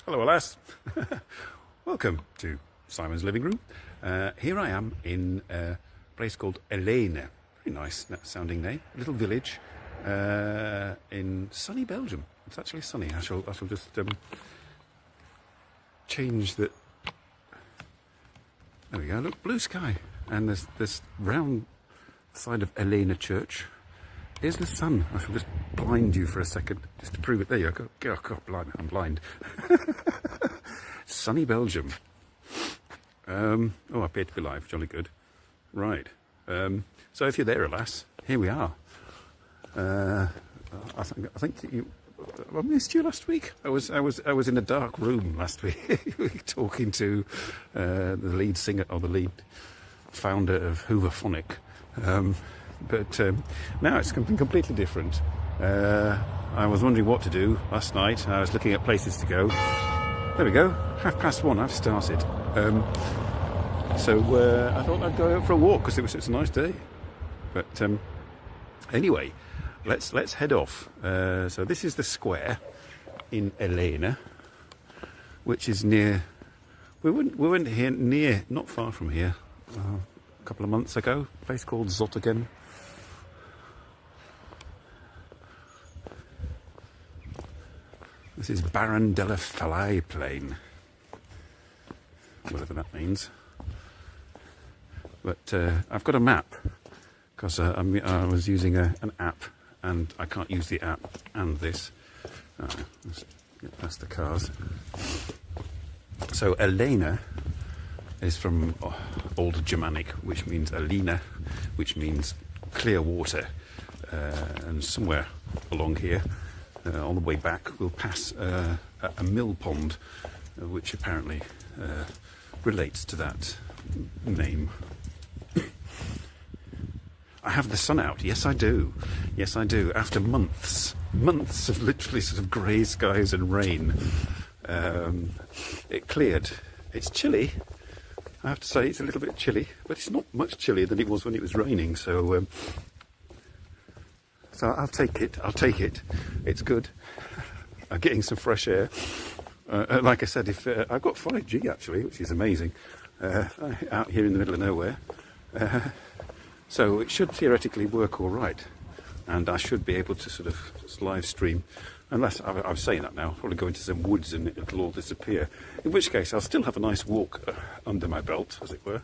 Hello, alas. Welcome to Simon's living room. Here I am in a place called Ardennes. Very nice sounding name. A little village in sunny Belgium. It's actually sunny. I shall just change the. There we go. Look, blue sky, and there's this round side of Ardennes Church. Here's the sun. I shall just blind you for a second, just to prove it. There you go. Oh, God, blind. I'm blind. Sunny Belgium. Oh, I appear to be live. Jolly good. Right. So if you're there, alas, here we are. I think that I missed you last week. I was in a dark room last week, talking to the lead singer or the lead founder of Hooverphonic. But now it's something completely different. I was wondering what to do last night. I was looking at places to go. There we go, 1:30. I've started. So I thought I'd go out for a walk because it's a nice day. But anyway, let's head off. So this is the square in Ardennes, which is near. We went here not far from here a couple of months ago. A place called Zottegem. This is Baron de la Falaise Plain, whatever that means. But I've got a map because I was using an app, and I can't use the app and this. Let's get past the cars. So Ardennes is from Old Germanic, which means Alina, which means clear water, and somewhere along here. On the way back, we'll pass a mill pond, which apparently relates to that name. I have the sun out. Yes, I do. Yes, I do. After months of literally sort of grey skies and rain, it cleared. It's chilly. I have to say, it's a little bit chilly, but it's not much chillier than it was when it was raining. So I'll take it. It's good. I'm getting some fresh air. Like I said, if I've got 5G actually, which is amazing, out here in the middle of nowhere. So it should theoretically work all right, and I should be able to sort of just live stream. Unless I'm saying that now, I'll probably go into some woods and it'll all disappear. In which case, I'll still have a nice walk under my belt, as it were.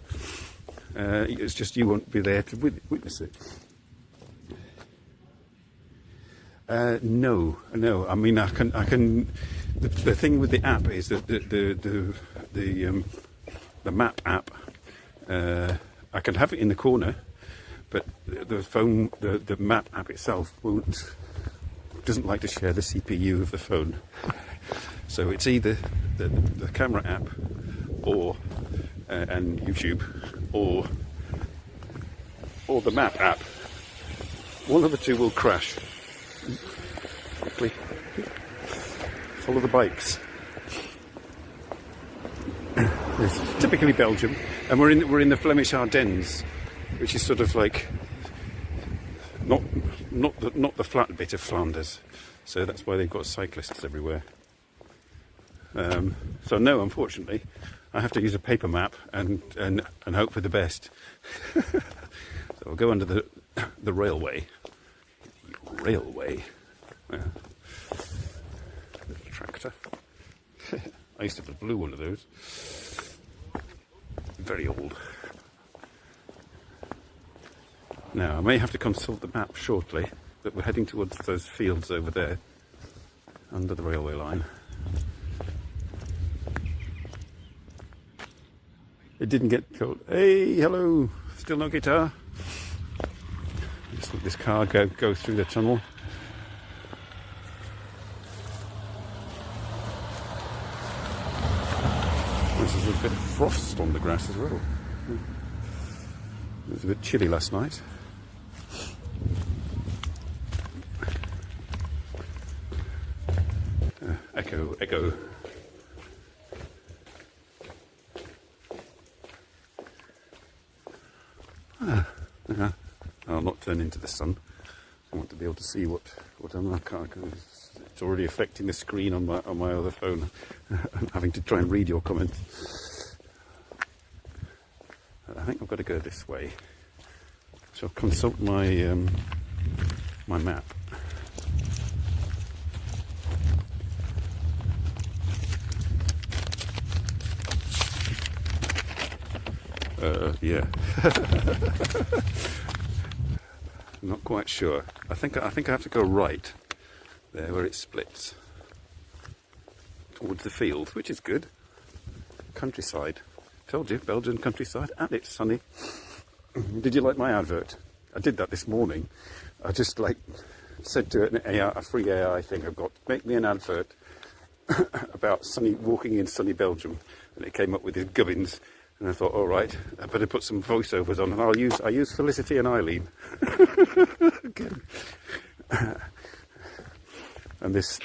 It's just you won't be there to witness it. No. I mean, I can. The thing with the app is that the map app, I can have it in the corner, but the map app itself doesn't like to share the CPU of the phone. So it's either the camera app, or and YouTube, or the map app. One of the two will crash. Quickly, follow the bikes. It's typically Belgium, and we're in the Flemish Ardennes, which is sort of like not the flat bit of Flanders. So that's why they've got cyclists everywhere. So no, unfortunately, I have to use a paper map and hope for the best. So I'll go under the railway. Little tractor. I used to have a blue one of those. Very old. Now, I may have to consult the map shortly, but we're heading towards those fields over there, under the railway line. It didn't get cold. Hey, hello. Still no guitar? Just let this car go through the tunnel. There's a bit of frost on the grass as well. It was a bit chilly last night. Echo. I'll not turn into the sun. I want to be able to see what I'm. I can't. It's already affecting the screen on my other phone. I'm having to try and read your comments. I think I've got to go this way. So I'll consult my my map. Yeah. Not quite sure. I think I have to go right there where it splits towards the fields, which is good. Countryside. Told you, Belgian countryside, and it's sunny. Did you like my advert? I did that this morning. I just said to an AI, a free AI thing I've got, make me an advert about walking in sunny Belgium, and it came up with these gubbins. And I thought, all right, I better put some voiceovers on, and I use Felicity and Eileen. Again. And this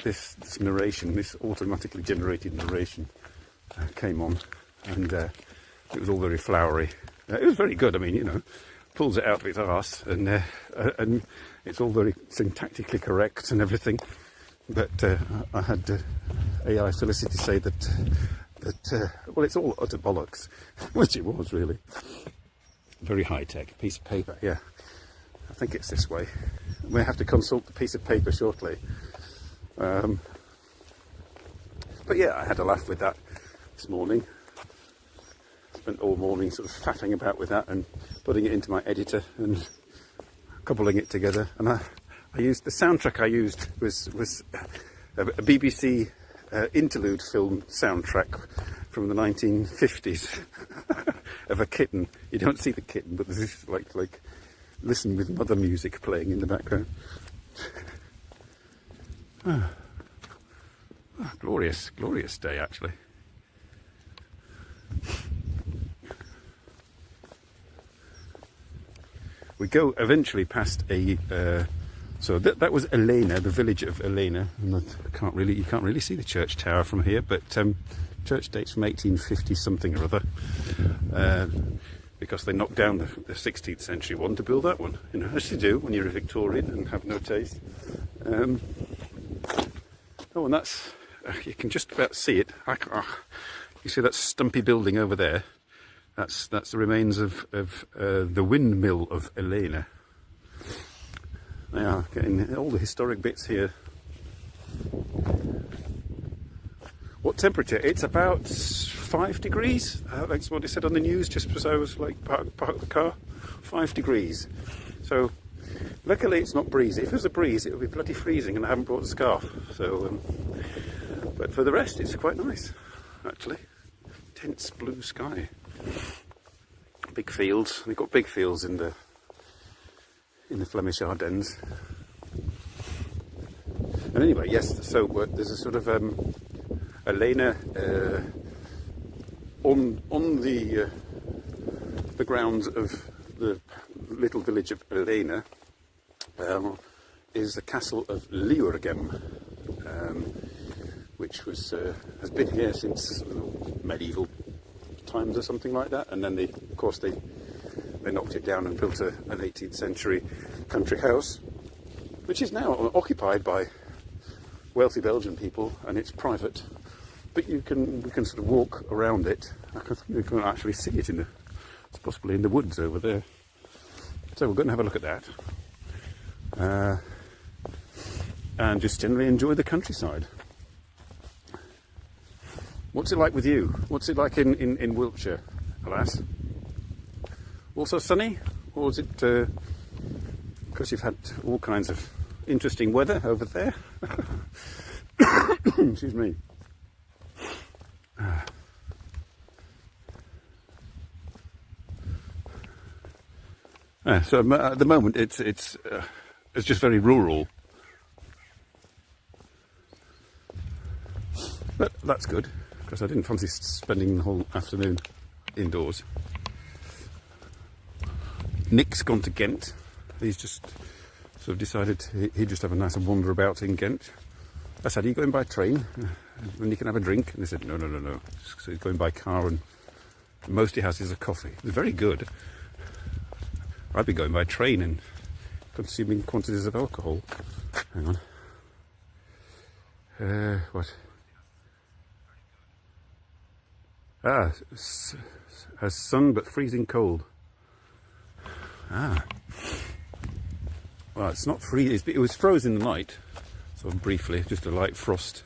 narration, this automatically generated narration, came on, and it was all very flowery. It was very good. I mean, you know, pulls it out of its arse, and it's all very syntactically correct and everything. But I had AI Felicity say that well, it's all utter bollocks, which it was really. Very high-tech piece of paper, yeah. I think it's this way. I may have to consult the piece of paper shortly. But yeah, I had a laugh with that this morning. Spent all morning sort of faffing about with that and putting it into my editor and coupling it together. And I used the soundtrack I used was a BBC interlude film soundtrack from the 1950s of a kitten. You don't see the kitten, but there's this like listen with mother music playing in the background. Glorious day actually. We go eventually past a so that was Elena, the village of Elena, and you can't really see the church tower from here, but church dates from 1850 something or other, because they knocked down the 16th century one to build that one, you know, as you do when you're a Victorian and have no taste. And that's you can just about see it. You see that stumpy building over there? That's the remains of the windmill of Elena. They are getting all the historic bits here. What temperature? It's about 5 degrees. That's what it said on the news just as I was parked the car. 5 degrees. So luckily it's not breezy. If it was a breeze it would be bloody freezing, and I haven't brought a scarf. So, but for the rest it's quite nice actually. Tense blue sky. Big fields. They've got big fields in the Flemish Ardennes. And anyway, yes, so there's a sort of Elena on the grounds of the little village of Elena is the castle of Livingroom, which has been here since medieval times or something like that, and then they knocked it down and built an 18th century country house, which is now occupied by wealthy Belgian people, and it's private, but we can sort of walk around it. You can actually see it it's possibly in the woods over there. So we're going to have a look at that, and just generally enjoy the countryside. What's it like with you? What's it like in Wiltshire, alas? Also sunny? Or is it because you've had all kinds of interesting weather over there? Excuse me. So at the moment it's just very rural. But that's good, because I didn't fancy spending the whole afternoon indoors. Nick's gone to Ghent. He's just sort of decided he'd just have a nice wander about in Ghent. I said, are you going by train? And you can have a drink? And they said, no. So he's going by car, and most he has is a coffee. It's very good. I'd be going by train and consuming quantities of alcohol. Hang on. What? Ah, has sun but freezing cold. Ah. Well, it's not freezing. It was frozen in the night, sort of briefly, just a light frost.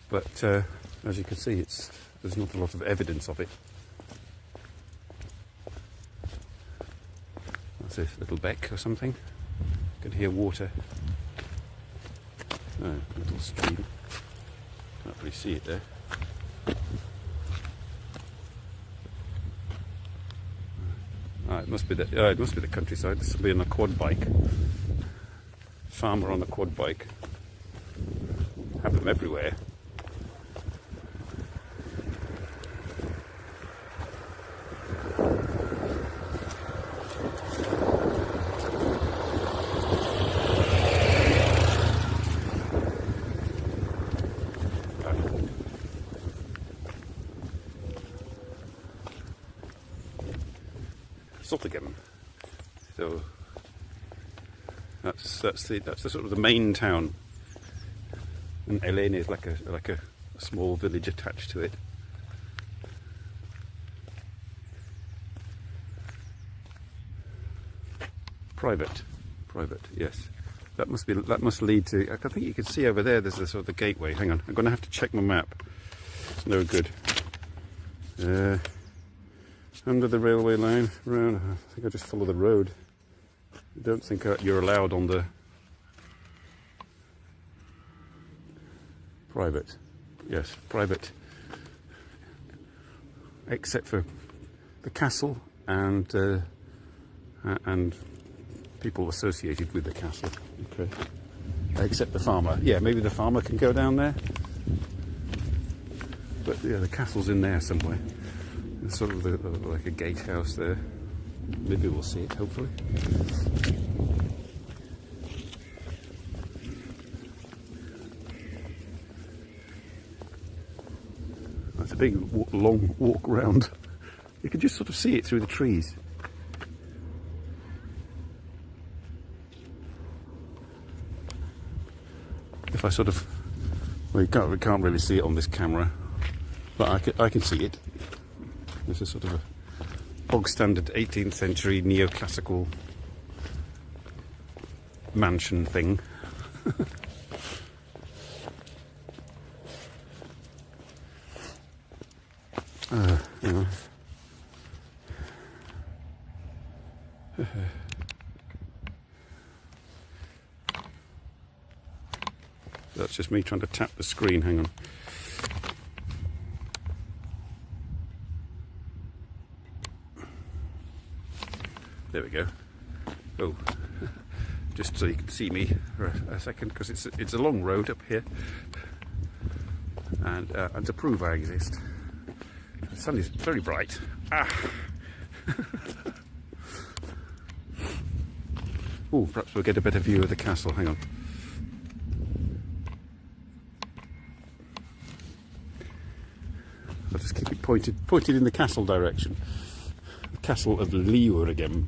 But as you can see, there's not a lot of evidence of it. That's a little beck or something. You can hear water. Oh, a little stream. Can't really see it there. Ah, it must be the countryside. This will be on a quad bike. Farmer on a quad bike. Have them everywhere. Again. So that's the sort of the main town, and Ardennes is like a small village attached to it. Private, yes. That must lead to. I think you can see over there. There's the sort of the gateway. Hang on, I'm going to have to check my map. It's no good. Under the railway line, around, I think I just follow the road. I don't think you're allowed on the private. Yes, private. Except for the castle and people associated with the castle. Okay. Except the farmer. Yeah, maybe the farmer can go down there. But yeah, the castle's in there somewhere. It's sort of like a gatehouse there. Maybe we'll see it, hopefully. That's a big long walk round. You can just sort of see it through the trees. If I sort of, well, we can't really see it on this camera, but I can see it. This is sort of a bog standard 18th century neoclassical mansion thing. You know. That's just me trying to tap the screen. Hang on. There we go. Oh, just so you can see me for a second, because it's a long road up here, and to prove I exist, the sun is very bright. Oh, perhaps we'll get a better view of the castle. Hang on. I'll just keep it pointed in the castle direction. The castle of Livingroom.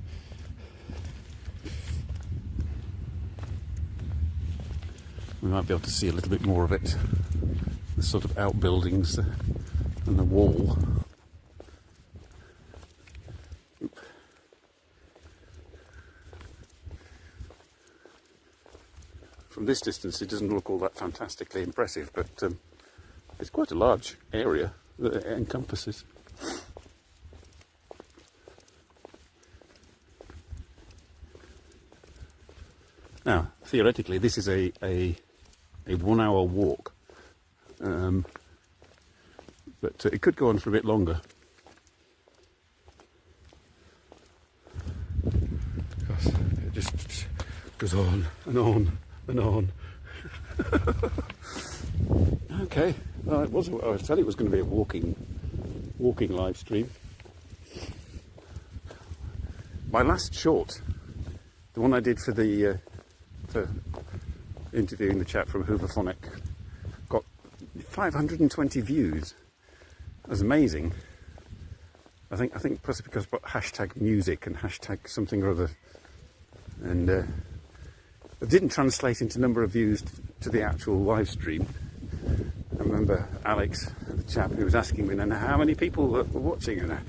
We might be able to see a little bit more of it. The sort of outbuildings and the wall. Oop. From this distance it doesn't look all that fantastically impressive, but it's quite a large area that it encompasses. Now, theoretically, this is a 1 hour walk, but it could go on for a bit longer. Because it just goes on and on and on. Okay, well, I said it was going to be a walking live stream. My last short, the one I did for the for interviewing the chap from Hooverphonic, got 520 views. That's amazing. I think possibly because of hashtag music and hashtag something or other and it didn't translate into number of views to the actual live stream. I remember Alex, the chap who was asking me, how many people were watching, and I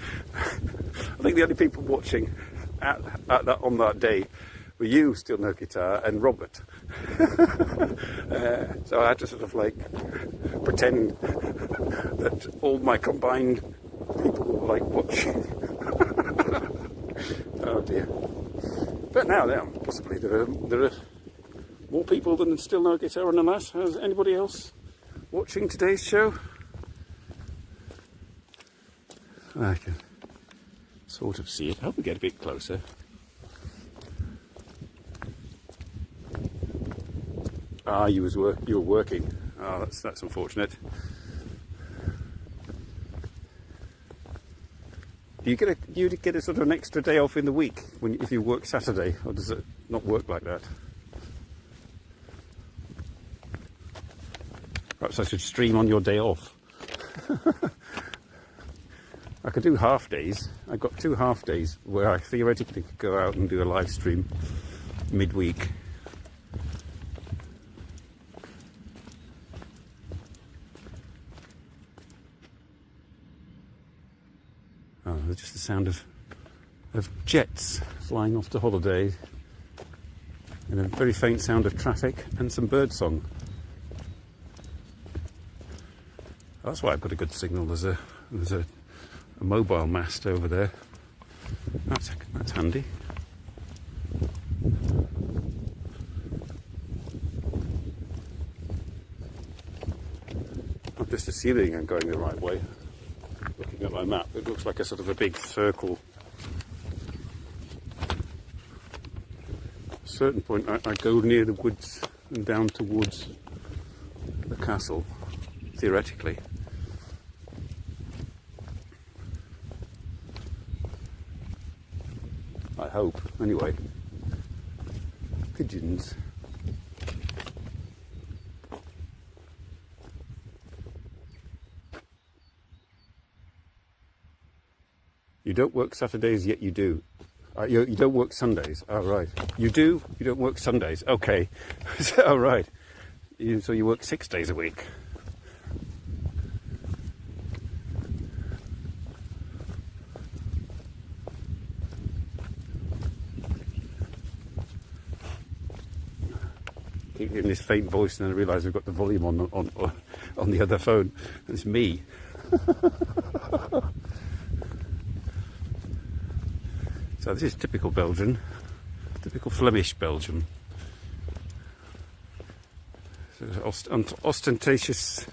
think the only people watching on that day were you, Still No Guitar, and Robert. So I had to sort of like pretend that all my combined people were like watching. Oh dear. But now possibly there are more people than Still No Guitar on the Mass. Has anybody else watching today's show? I can sort of see it. I hope we get a bit closer. Ah, you were working. Oh, that's unfortunate. Do you get a sort of an extra day off in the week if you work Saturday, or does it not work like that? Perhaps I should stream on your day off. I could do half days. I've got 2 half days where I theoretically could go out and do a live stream midweek. Oh, there's just the sound of jets flying off to holiday, and a very faint sound of traffic and some bird song. That's why I've got a good signal. There's a mobile mast over there. That's handy. I'm just assuming I'm going the right way. Looking at my map, it looks like a sort of a big circle. At a certain point, I go near the woods and down towards the castle, theoretically. I hope, anyway. Pigeons. You don't work Saturdays, yet you do. You don't work Sundays. Oh, right. You do? You don't work Sundays. Okay. Oh, right. So you work 6 days a week. Keep hearing this faint voice, and then I realise I've got the volume on the other phone. It's me. So this is typical Belgian, typical Flemish Belgium. So ostentatious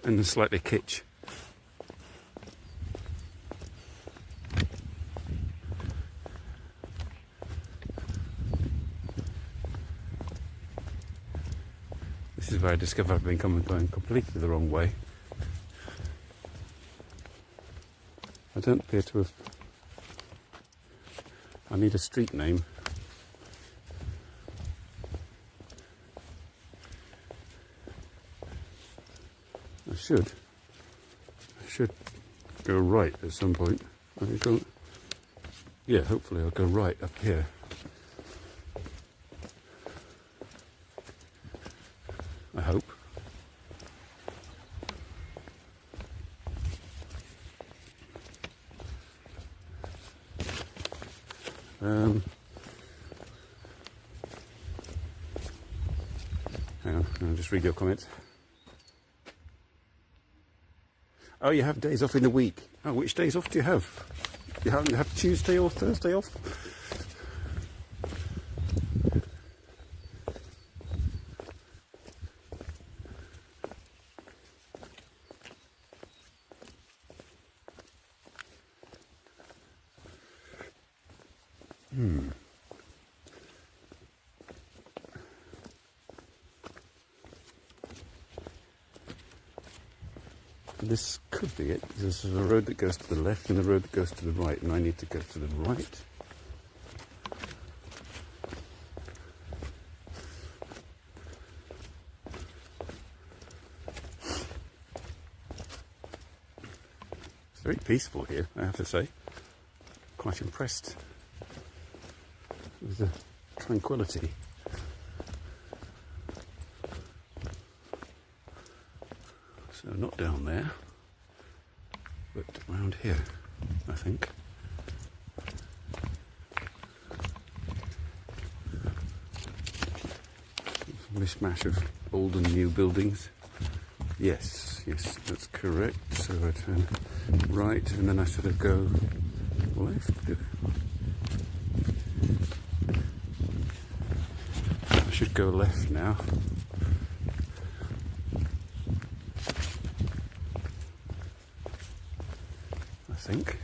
and slightly kitsch. This is where I discover I've been going completely the wrong way. I don't appear to have... I need a street name. I should go right at some point. Yeah, hopefully I'll go right up here. I hope. Hang on, I'll just read your comments. Oh, you have days off in the week. Oh, which days off do you have? You have Tuesday or Thursday off? This could be it. There's a road that goes to the left and a road that goes to the right, and I need to go to the right. very peaceful here, I have to say. Quite impressed with the tranquility. So not down there, but around here, I think. Mishmash of old and new buildings. Yes, that's correct. So I turn right and then I sort of go left. I should go left now. I think.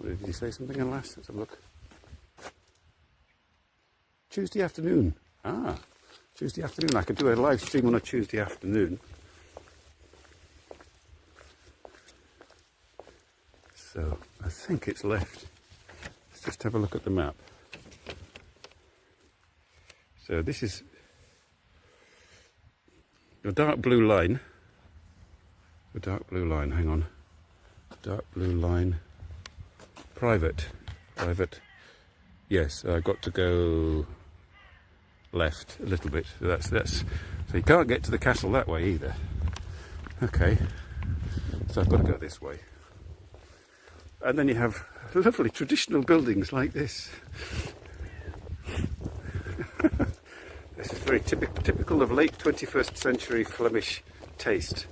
Did you say something in last? Let's have a look. Tuesday afternoon. Tuesday afternoon. I could do a live stream on a Tuesday afternoon. So I think it's left. Let's just have a look at the map. So this is the dark blue line. The dark blue line, hang on. Dark blue line. Private. Yes, I've got to go left a little bit. So you can't get to the castle that way either. Okay, so I've got to go this way. And then you have lovely traditional buildings like this. This is very typical of late 21st century Flemish taste.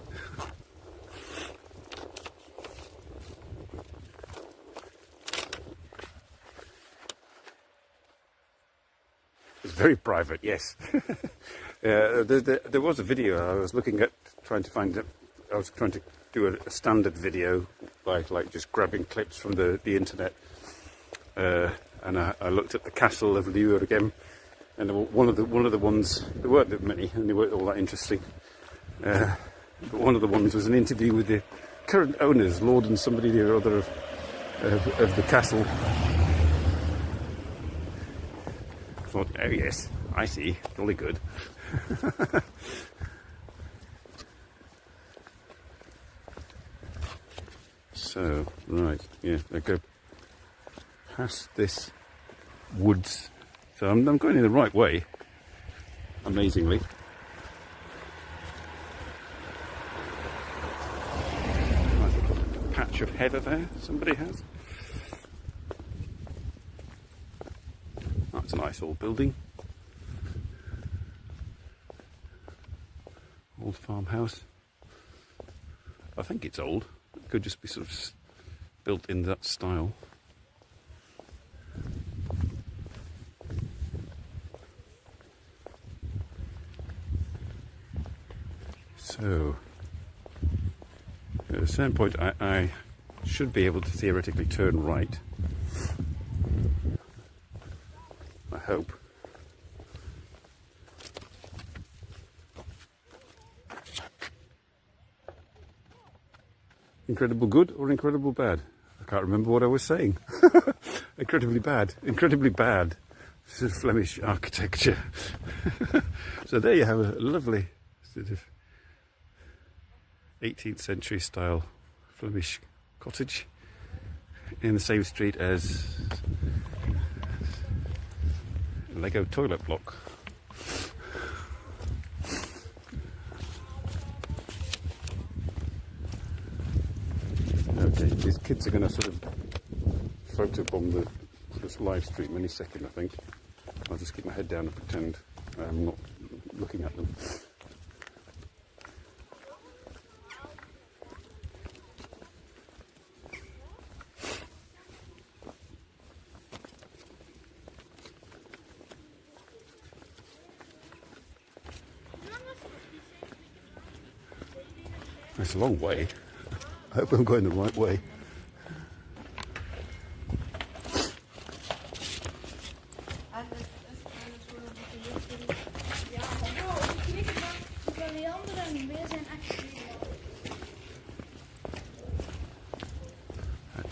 Very private, yes. There was a video I was looking at, trying to find it. I was trying to do a standard video, like just grabbing clips from the internet, and I looked at the castle of Livingroom, and one of the ones, there weren't that many, and they weren't all that interesting. But one of the ones was an interview with the current owners, Lord and somebody or other of the castle. I thought, oh yes, I see, jolly good. So, right, yeah, I go past this woods. So I'm going in the right way, amazingly. Nice little patch of heather there, somebody has. That's a nice old building. Old farmhouse. I think it's old. It could just be sort of built in that style. So, at a certain point I should be able to theoretically turn right. I hope. Incredible good or incredible bad? I can't remember what I was saying. Incredibly bad. Incredibly bad. This is Flemish architecture. So there you have a lovely sort of 18th century style Flemish cottage in the same street as a Lego toilet block. Okay, these kids are going to sort of photobomb this live stream any second, I think. I'll just keep my head down and pretend I'm not looking at them. It's a long way. I hope I'm going the right way.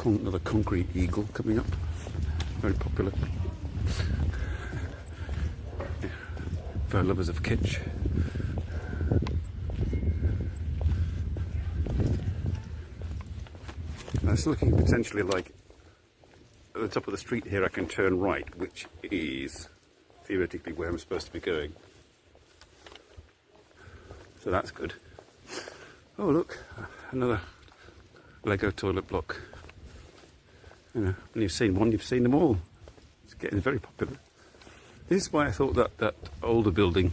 Another concrete eagle coming up. Very popular. for lovers of kitsch. Now it's looking potentially like at the top of the street here I can turn right, which is theoretically where I'm supposed to be going. So that's good. Oh look, another Lego toilet block. You know, when you've seen one, you've seen them all. It's getting very popular. This is why I thought that that older building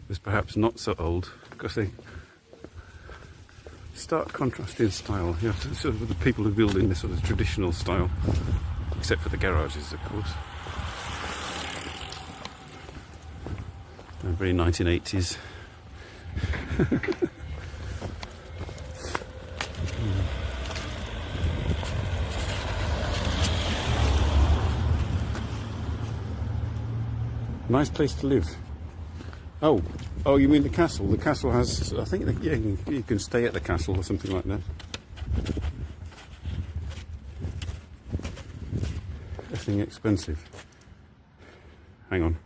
was perhaps not so old, because they stark contrast in style. You have to, sort of the people who build in this sort of traditional style, except for the garages, of course. Very 1980s. Nice place to live. Oh, you mean the castle? The castle has, I think, yeah, you can stay at the castle or something like that. Everything expensive. Hang on.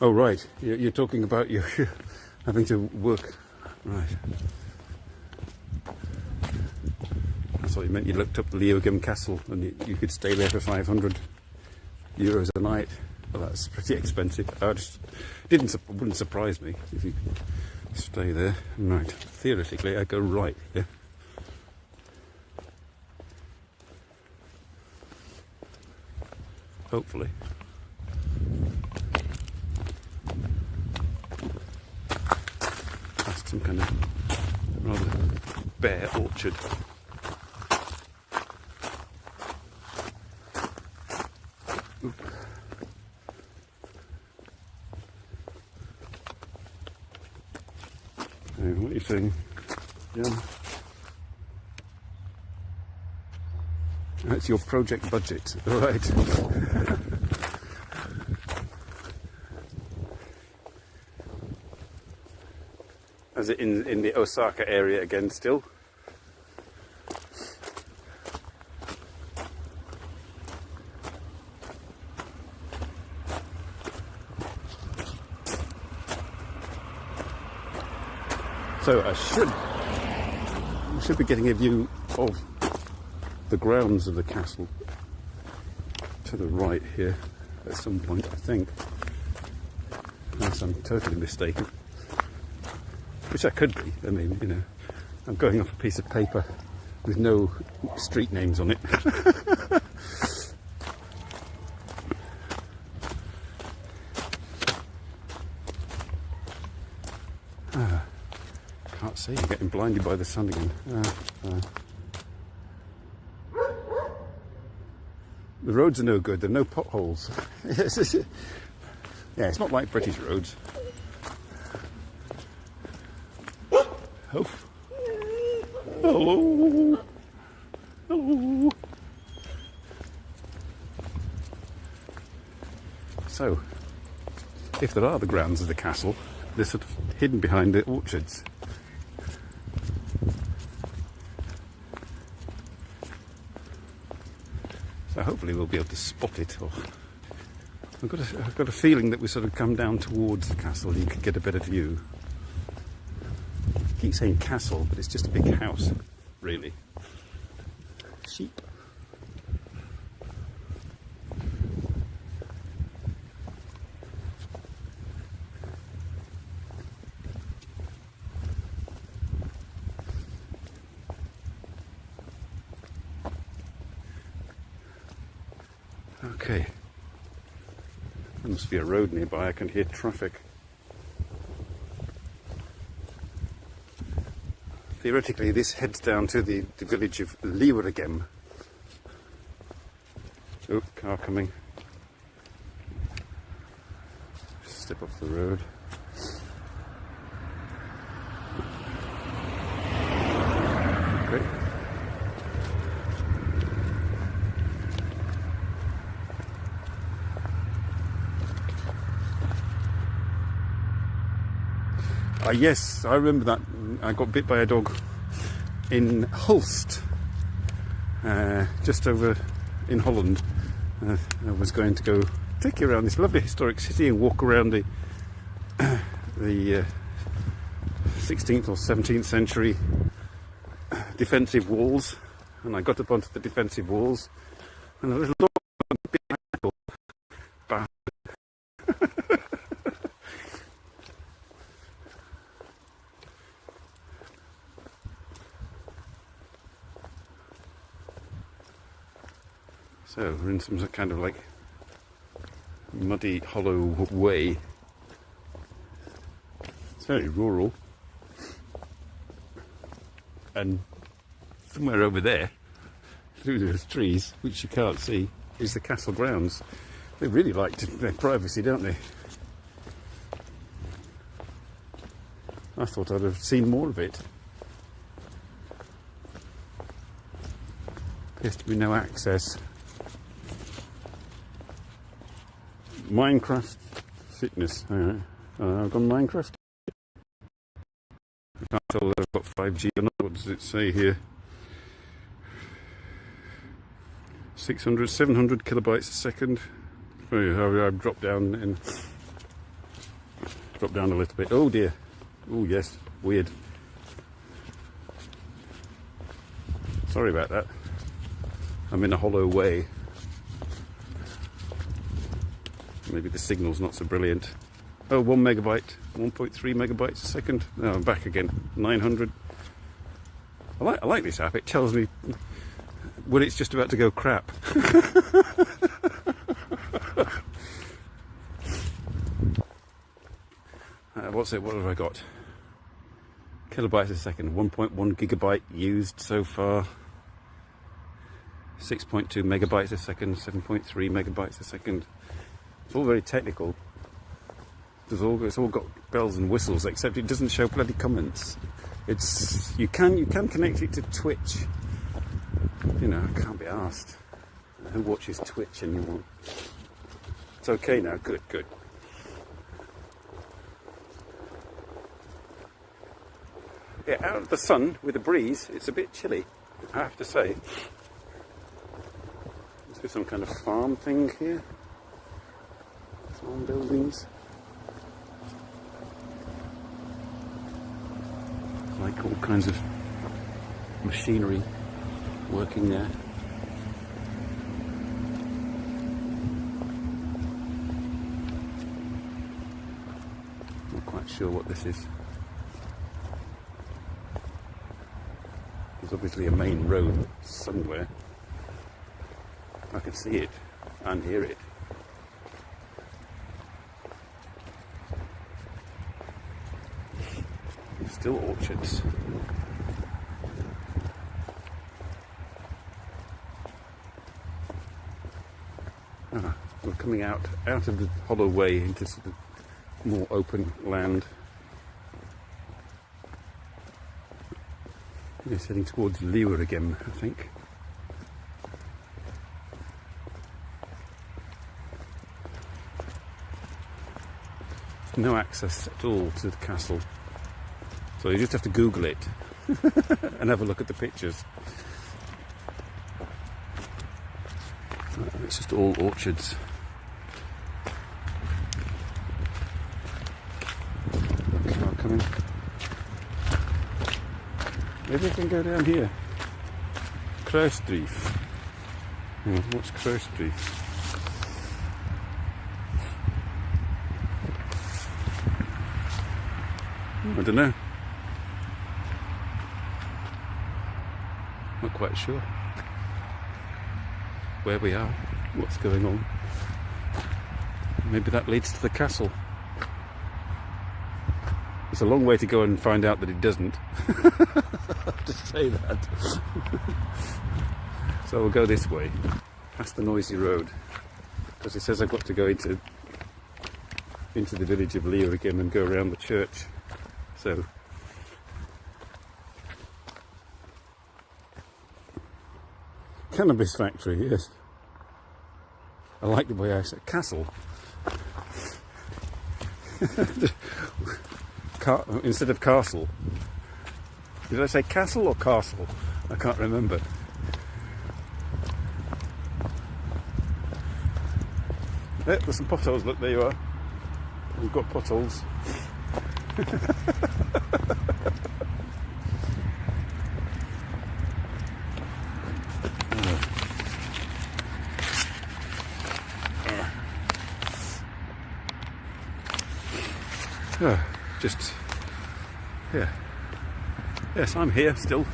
Oh, right. You're talking about you having to work. Right. I thought you meant you looked up the Livingroom castle and you could stay there for €500 a night. Well, that's pretty expensive. Wouldn't surprise me if you could stay there. Right. Theoretically, I go right here. Hopefully. Past some kind of rather bare orchard. Oop. What are you saying? Yeah. That's your project budget, all right. Is it in the Osaka area again still? So I should be getting a view of the grounds of the castle to the right here at some point, I think, unless I'm totally mistaken, which I could be. I mean, you know, I'm going off a piece of paper with no street names on it. Can't see, you're getting blinded by the sun again. The roads are no good, there are no potholes. Yeah, it's not like British roads. Oh. Hello. Hello. So, if there are the grounds of the castle, they're sort of hidden behind the orchards. So hopefully we'll be able to spot it. Or I've got a feeling that we sort of come down towards the castle and you can get a better view. I keep saying castle, but it's just a big house, really. Sheep. Okay. There must be a road nearby, I can hear traffic. Theoretically, this heads down to the village of Livingroom. Oh, car coming. Step off the road. Okay. Yes, I remember that. I got bit by a dog in Hulst, just over in Holland. I was going to go take you around this lovely historic city and walk around the 16th or 17th century defensive walls. And I got up onto the defensive walls, and a little bath. So we're in some kind of like muddy, hollow way. It's very rural. And somewhere over there, through those trees, which you can't see, is the castle grounds. They really like their privacy, don't they? I thought I'd have seen more of it. Appears to be no access. Minecraft fitness. Alright. I've gone Minecraft. I can't tell whether I've got 5G or not. What does it say here? 600, 700 kilobytes a second. Oh, I've dropped down a little bit. Oh dear. Oh yes, weird. Sorry about that. I'm in a hollow way. Maybe the signal's not so brilliant. Oh, 1 megabyte, 1.3 megabytes a second. No, I'm back again. 900. I like this app. It tells me when it's just about to go crap. What have I got? Kilobytes a second. 1.1 gigabyte used so far. 6.2 megabytes a second. 7.3 megabytes a second. It's all very technical. It's all got bells and whistles, except it doesn't show bloody comments. You can connect it to Twitch. You know, I can't be asked. Who watches Twitch anymore? It's okay now. Good. Yeah, out of the sun with a breeze, it's a bit chilly, I have to say. Must be some kind of farm thing here. Farm buildings. Like all kinds of machinery working there. Not quite sure what this is. There's obviously a main road somewhere. I can see it and hear it. Still orchards. We're coming out of the hollow way into sort of more open land. It's heading towards Livingroom, I think. No access at all to the castle. So you just have to Google it and have a look at the pictures. It's just all orchards. Car coming. Maybe I can go down here. Kruisdrief. What's Kruisdrief? I don't know. Not quite sure where we are, what's going on. Maybe that leads to the castle. It's a long way to go and find out that it doesn't. I have to say that. So we'll go this way, past the noisy road, because it says I've got to go into the village of Livingroom and go around the church. So cannabis factory, yes. I like the way I said castle. Instead of castle. Did I say castle or castle? I can't remember. there's some potholes. Look, there you are. We've got potholes. Just, yeah. Yes, I'm here still.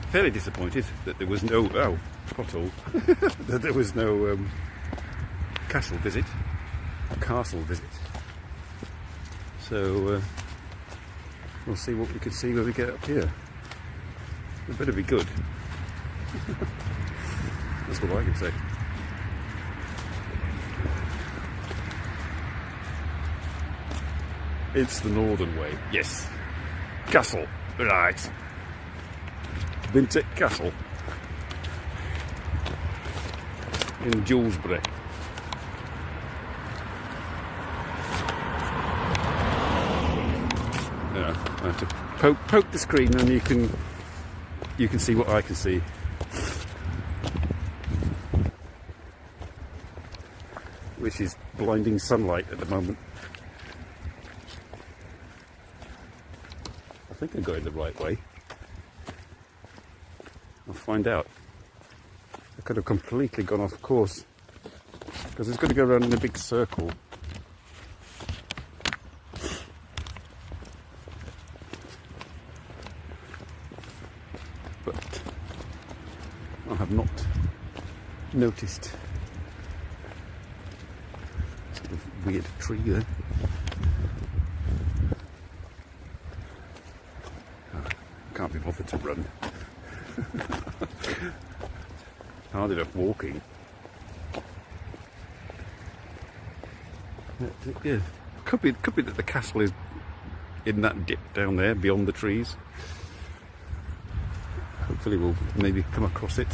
Fairly disappointed that there was no, pothole, that there was no castle visit. So we'll see what we can see when we get up here. It better be good. That's what I can say. It's the northern way. Yes. Castle. Right. Vintic Castle. In Dewsbury. Yeah, I have to poke the screen and you can see what I can see. Which is blinding sunlight at the moment. I think I'm going the right way. I'll find out. I could have completely gone off course because it's going to go around in a big circle. But I have not noticed sort of weird tree there. Can't be bothered to run. Hard enough walking. Yeah, could be that the castle is in that dip down there beyond the trees. Hopefully we'll maybe come across it.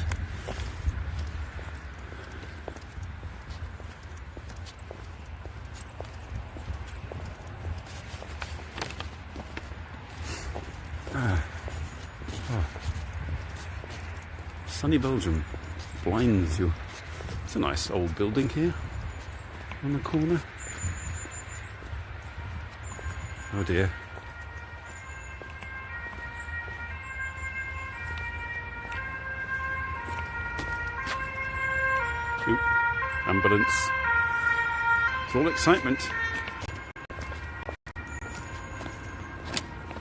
Sunny Belgium blinds you. It's a nice old building here on the corner. Oh dear. Oop, ambulance. It's all excitement.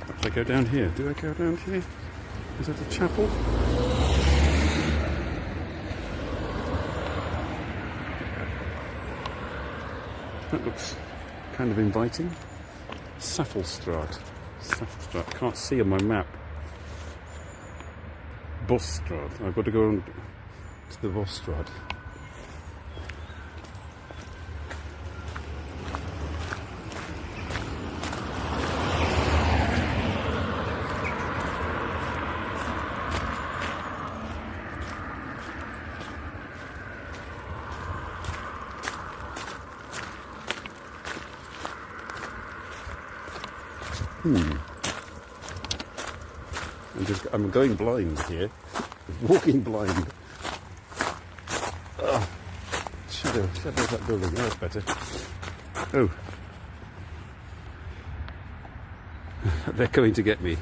Perhaps I go down here. Do I go down here? Is that a chapel? That looks kind of inviting. Saffelstraat. Can't see on my map. Bosstraat. I've got to go on to the Bosstraat. I'm going blind here. Walking blind. Oh, shadow of that building. Oh, that's better. Oh. They're coming to get me.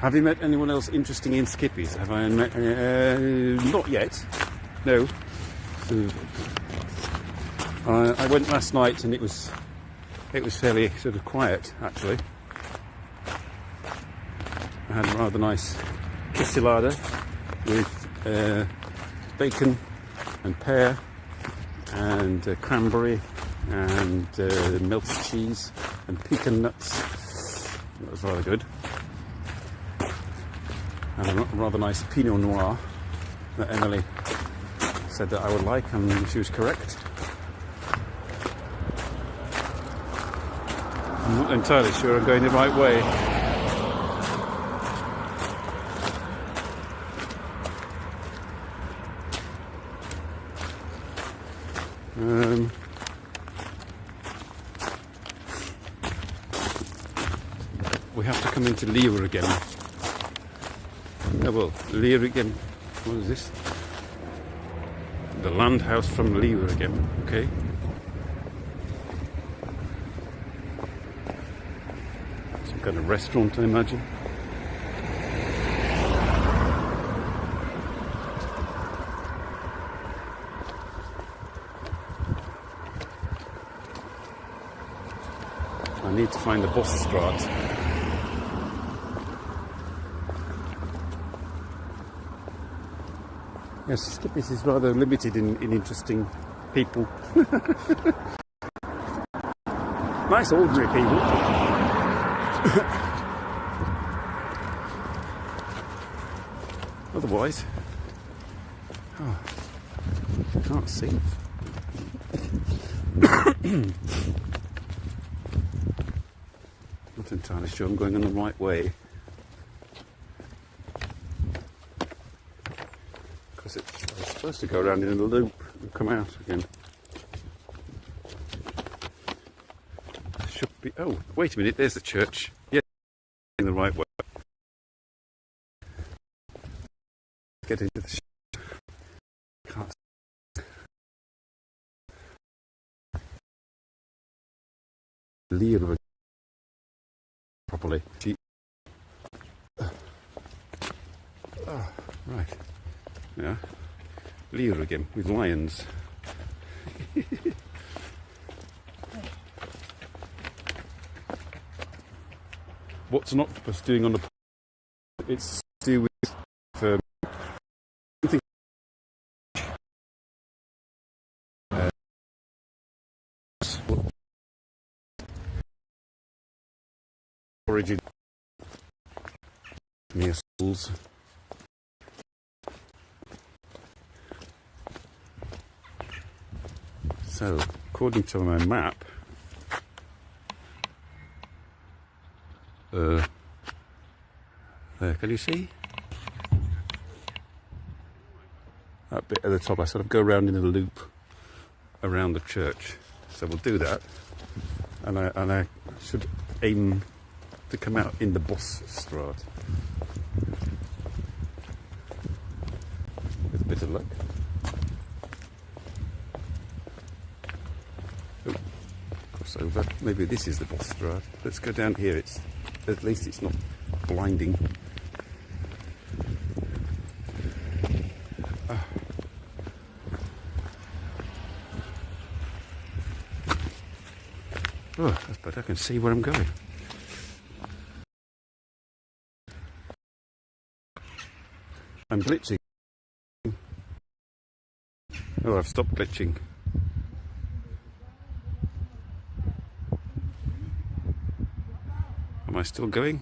Have you met anyone else interesting in skippies? Have I met? Not yet. No. I went last night and it was fairly sort of quiet actually. I had a rather nice kissilada with bacon and pear and cranberry and melted cheese and pecan nuts. That was rather good. And a rather nice Pinot Noir that Emily said that I would like, and she was correct. I'm not entirely sure I'm going the right way. we have to come into Livingroom. Oh well, Livingroom. What is this? The land house from Livingroom. Okay. Some kind of restaurant, I imagine. I need to find the Bosstraat. Yes, Skippies is rather limited in interesting people. Nice ordinary people. Otherwise, oh, I can't see. Not entirely sure I'm going in the right way. Because I was supposed to go around in a loop and come out again. Should be. Oh, wait a minute, there's the church. Yeah, in the right way. Get into the can't Livingroom properly. Oh, right. Yeah. Livingroom with lions. What's an octopus doing on the? It's to do with something. Origin near schools. So, according to my map, there, can you see? That bit at the top, I sort of go around in a loop around the church. So we'll do that, and I should aim to come out in the Bosstraat with a bit of luck. Oh, cross over. Maybe this is the Bosstraat. Let's go down here. It's at least it's not blinding. Oh, that's better. I can see where I'm going. I'm glitching. Oh, I've stopped glitching. Am I still going?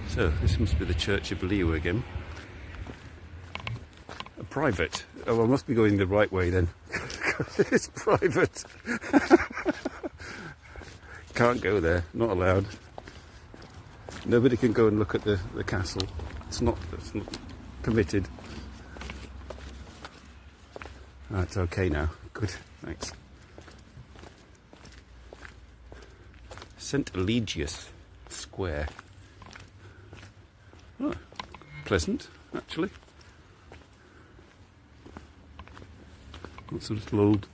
So, this must be the Church of Livingroom. A private. Oh, I must be going the right way then. It's private. Can't go there, not allowed. Nobody can go and look at the castle. It's not permitted. That's okay now. Good, thanks. St. Eligius Square. Oh, pleasant, actually. Lots of little old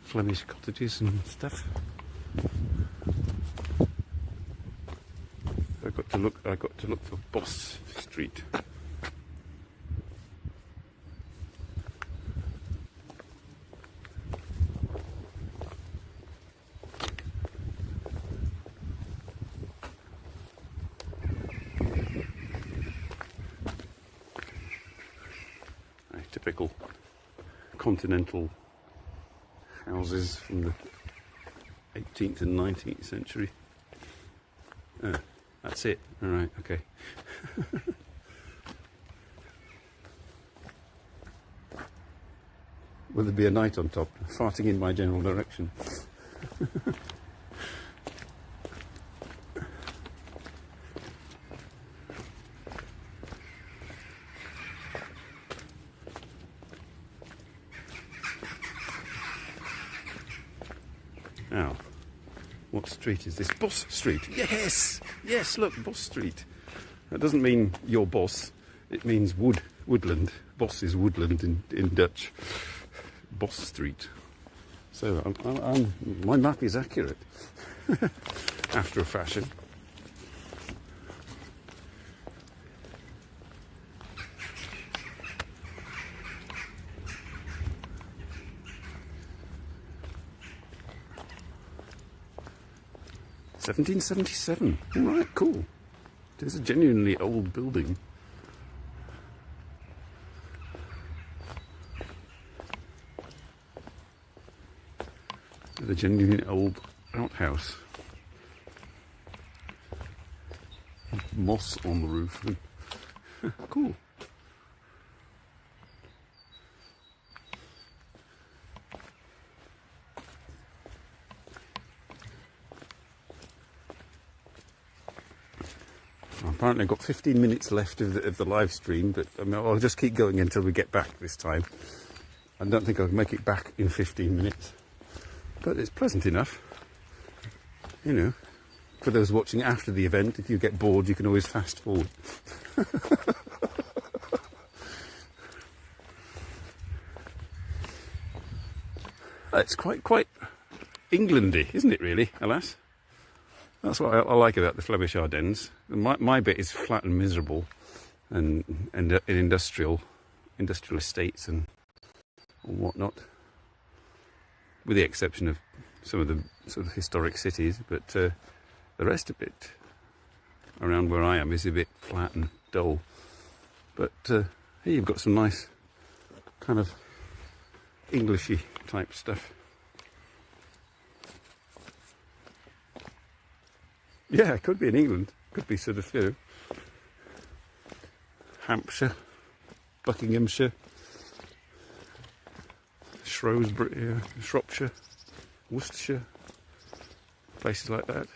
Flemish cottages and stuff. I got to look for Boss Street. Typical continental houses from the 18th and 19th century. That's it. All right. Okay. Will there be a knight on top, farting in my general direction? Now, what street is this? Boss Street. Yes! Yes, look, Boss Street. That doesn't mean your boss. It means woodland. Boss is woodland in Dutch. Boss Street. So my map is accurate. After a fashion. "1777. All right, cool. It is a genuinely old building. With a genuinely old outhouse. Moss on the roof. Cool. Apparently I've got 15 minutes left of the live stream, but I mean, I'll just keep going until we get back this time. I don't think I'll make it back in 15 minutes. But it's pleasant enough. You know, for those watching after the event, if you get bored, you can always fast forward. It's quite Englandy, isn't it, really, alas? That's what I like about the Flemish Ardennes. My bit is flat and miserable, and industrial estates and whatnot, with the exception of some of the sort of historic cities. But the rest of it around where I am is a bit flat and dull. But here you've got some nice kind of Englishy type stuff. Yeah, it could be in England. Could be sort of, you know, Hampshire, Buckinghamshire, Shrewsbury, Shropshire, Worcestershire, places like that.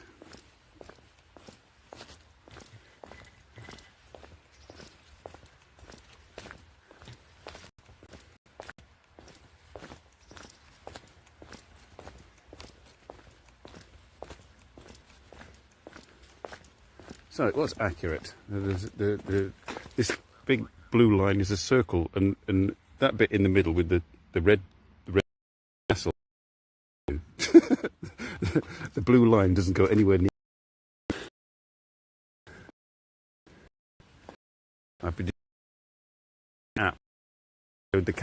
So it was accurate. This big blue line is a circle, and that bit in the middle with the red castle. The blue line doesn't go anywhere near. I've been doing the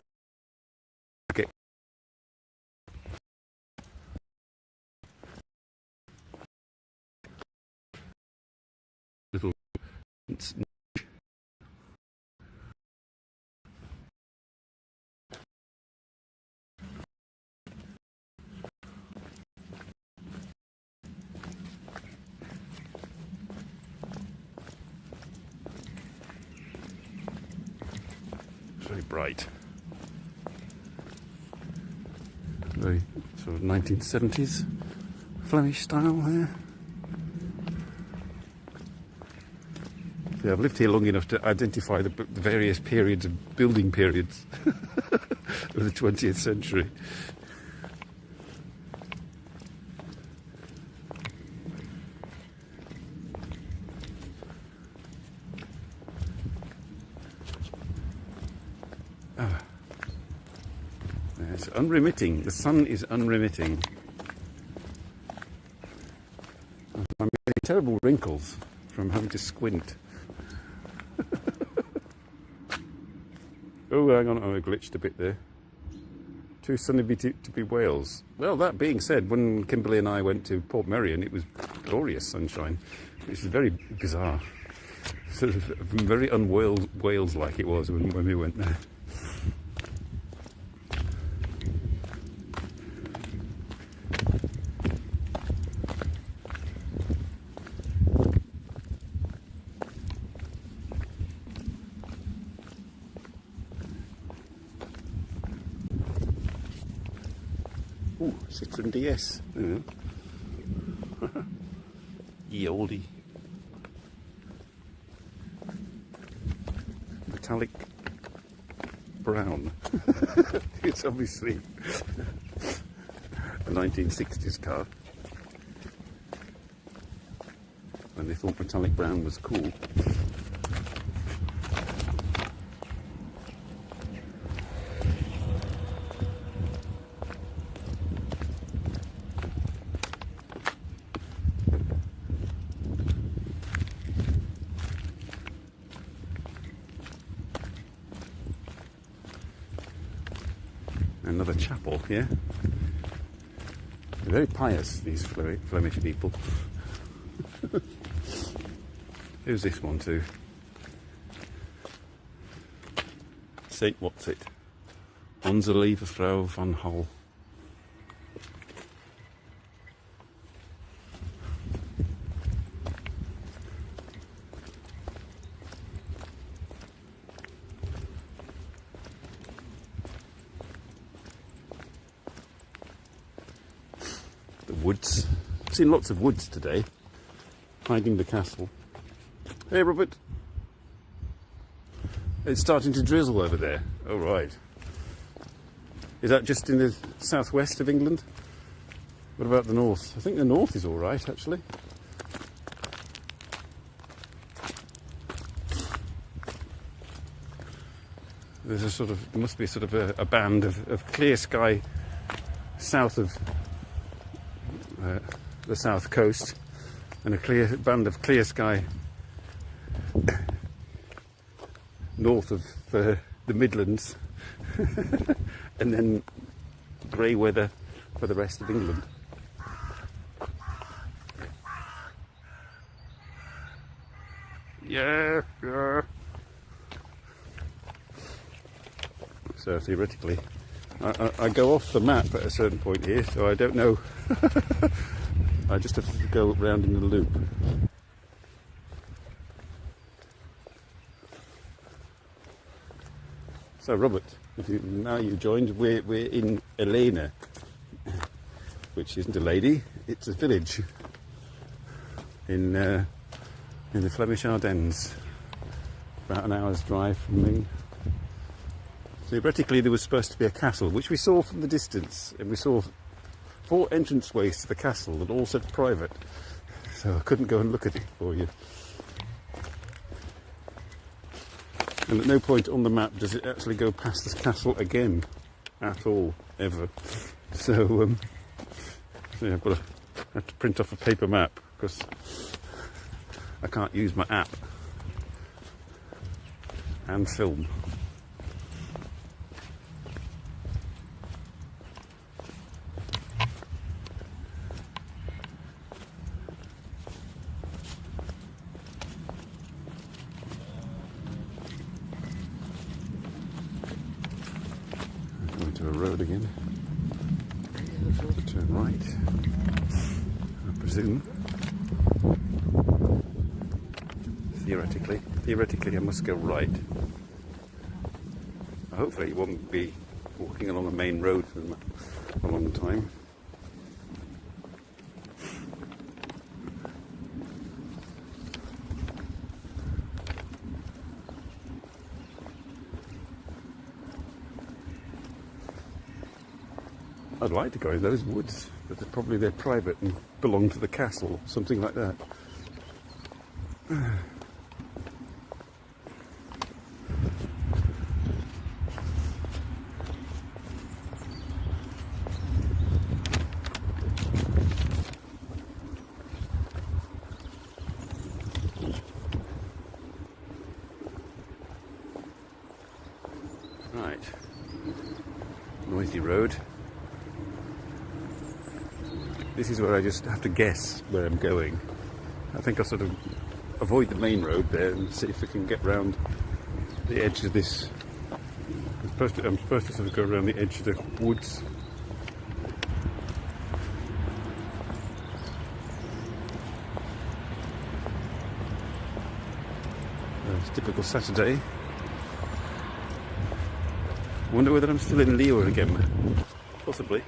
little. Very bright. Very sort of 1970s Flemish style there. Yeah, I've lived here long enough to identify the various periods of building periods of the 20th century. It's unremitting. The sun is unremitting. I'm getting terrible wrinkles from having to squint. Oh, hang on, I glitched a bit there. Too sunny to be Wales. Well, that being said, when Kimberly and I went to Port Merion, it was glorious sunshine. Which is very bizarre. Sort of very un-Wales-like it was when we went there. Ooh, Citroen DS. Ye oldie. Metallic brown. It's obviously a 1960s car. When they thought metallic brown was cool. Another chapel here. They're very pious, these Flemish people. Who's this one too? Saint what's it? Onze lieve vrouw van Hal. The woods. I've seen lots of woods today, hiding the castle. Hey, Robert. It's starting to drizzle over there. Oh, right. Is that just in the southwest of England? What about the north? I think the north is all right, actually. There's a sort of, there must be sort of a band of clear sky south of the south coast, and a clear band of clear sky north of the Midlands, and then grey weather for the rest of England. Yeah. So theoretically, I go off the map at a certain point here, so I don't know. I just have to go round in the loop. So Robert, now you joined, we're in Elena, which isn't a lady, it's a village in the Flemish Ardennes, about an hour's drive from me. Theoretically there was supposed to be a castle, which we saw from the distance, and we saw 4 entranceways to the castle that all said private, so I couldn't go and look at it for you. And at no point on the map does it actually go past this castle again, at all, ever. So, yeah, I have to print off a paper map because I can't use my app and film. To a road again. To turn right, I presume. Theoretically I must go right. Hopefully you won't be walking along a main road for a long time. I'd like to go in those woods, but they're private and belong to the castle, something like that. Right, noisy road. This is where I just have to guess where I'm going. I think I'll sort of avoid the main road there and see if we can get round the edge of this. I'm supposed to sort of go around the edge of the woods. It's typical Saturday. I wonder whether I'm still in Leo again. Possibly.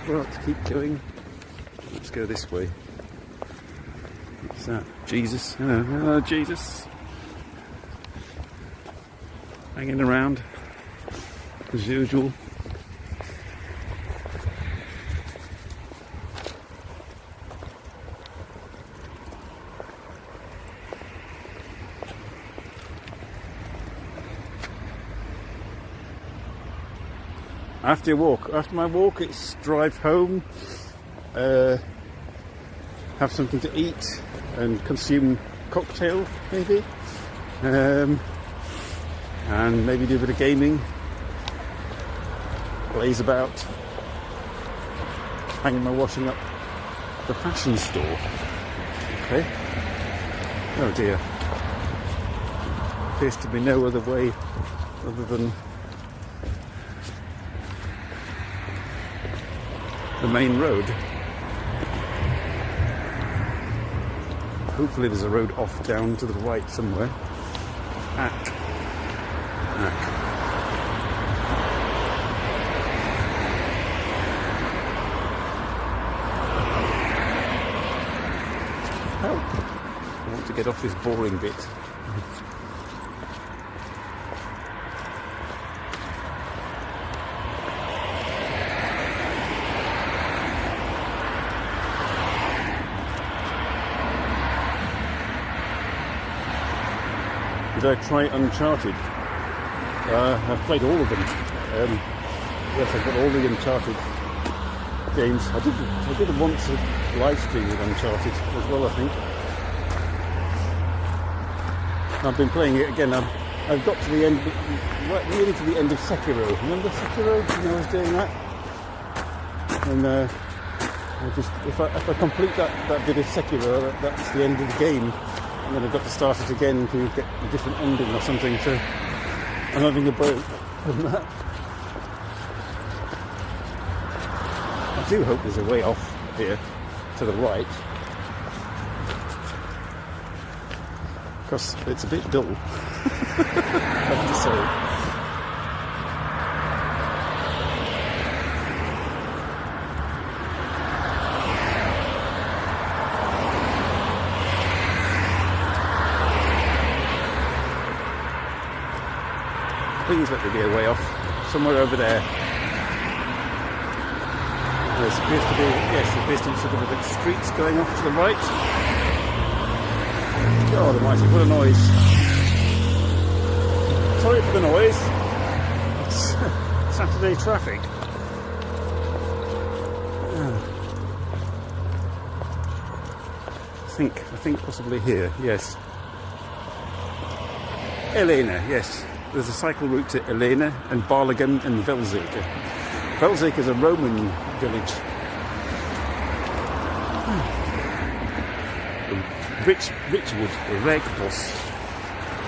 Right, keep going. Let's go this way. What's that? Jesus. Hello, Jesus. hanging around as usual. After my walk, it's drive home, have something to eat and consume cocktail maybe, and maybe do a bit of gaming, blaze about, hang my washing up the fashion store. Okay. Oh dear. Appears to be no other way other than the main road. Hopefully there's a road off down to the right somewhere. Help! I want to get off this boring bit. Did I try Uncharted? I've played all of them. Yes, I've got all the Uncharted games. I did once a live stream with Uncharted as well, I think. I've been playing it again. I've got to the end, right nearly to the end of Sekiro. Remember Sekiro? When I was doing that? And if I complete that bit of Sekiro, that's the end of the game. And then I've got to start it again to get a different ending or something, so I'm having a break from that. I do hope there's a way off here to the right, because it's a bit dull, I have to say. Please let there be a way off, somewhere over there. There appears to be sort of a bit streets going off to the right. God almighty, what a noise. Sorry for the noise. It's Saturday traffic. I think possibly here, yes. Elena, yes. There's a cycle route to Elena and Barlagan and Velzeke. Velzeke is a Roman village. Richwood, the Regpos.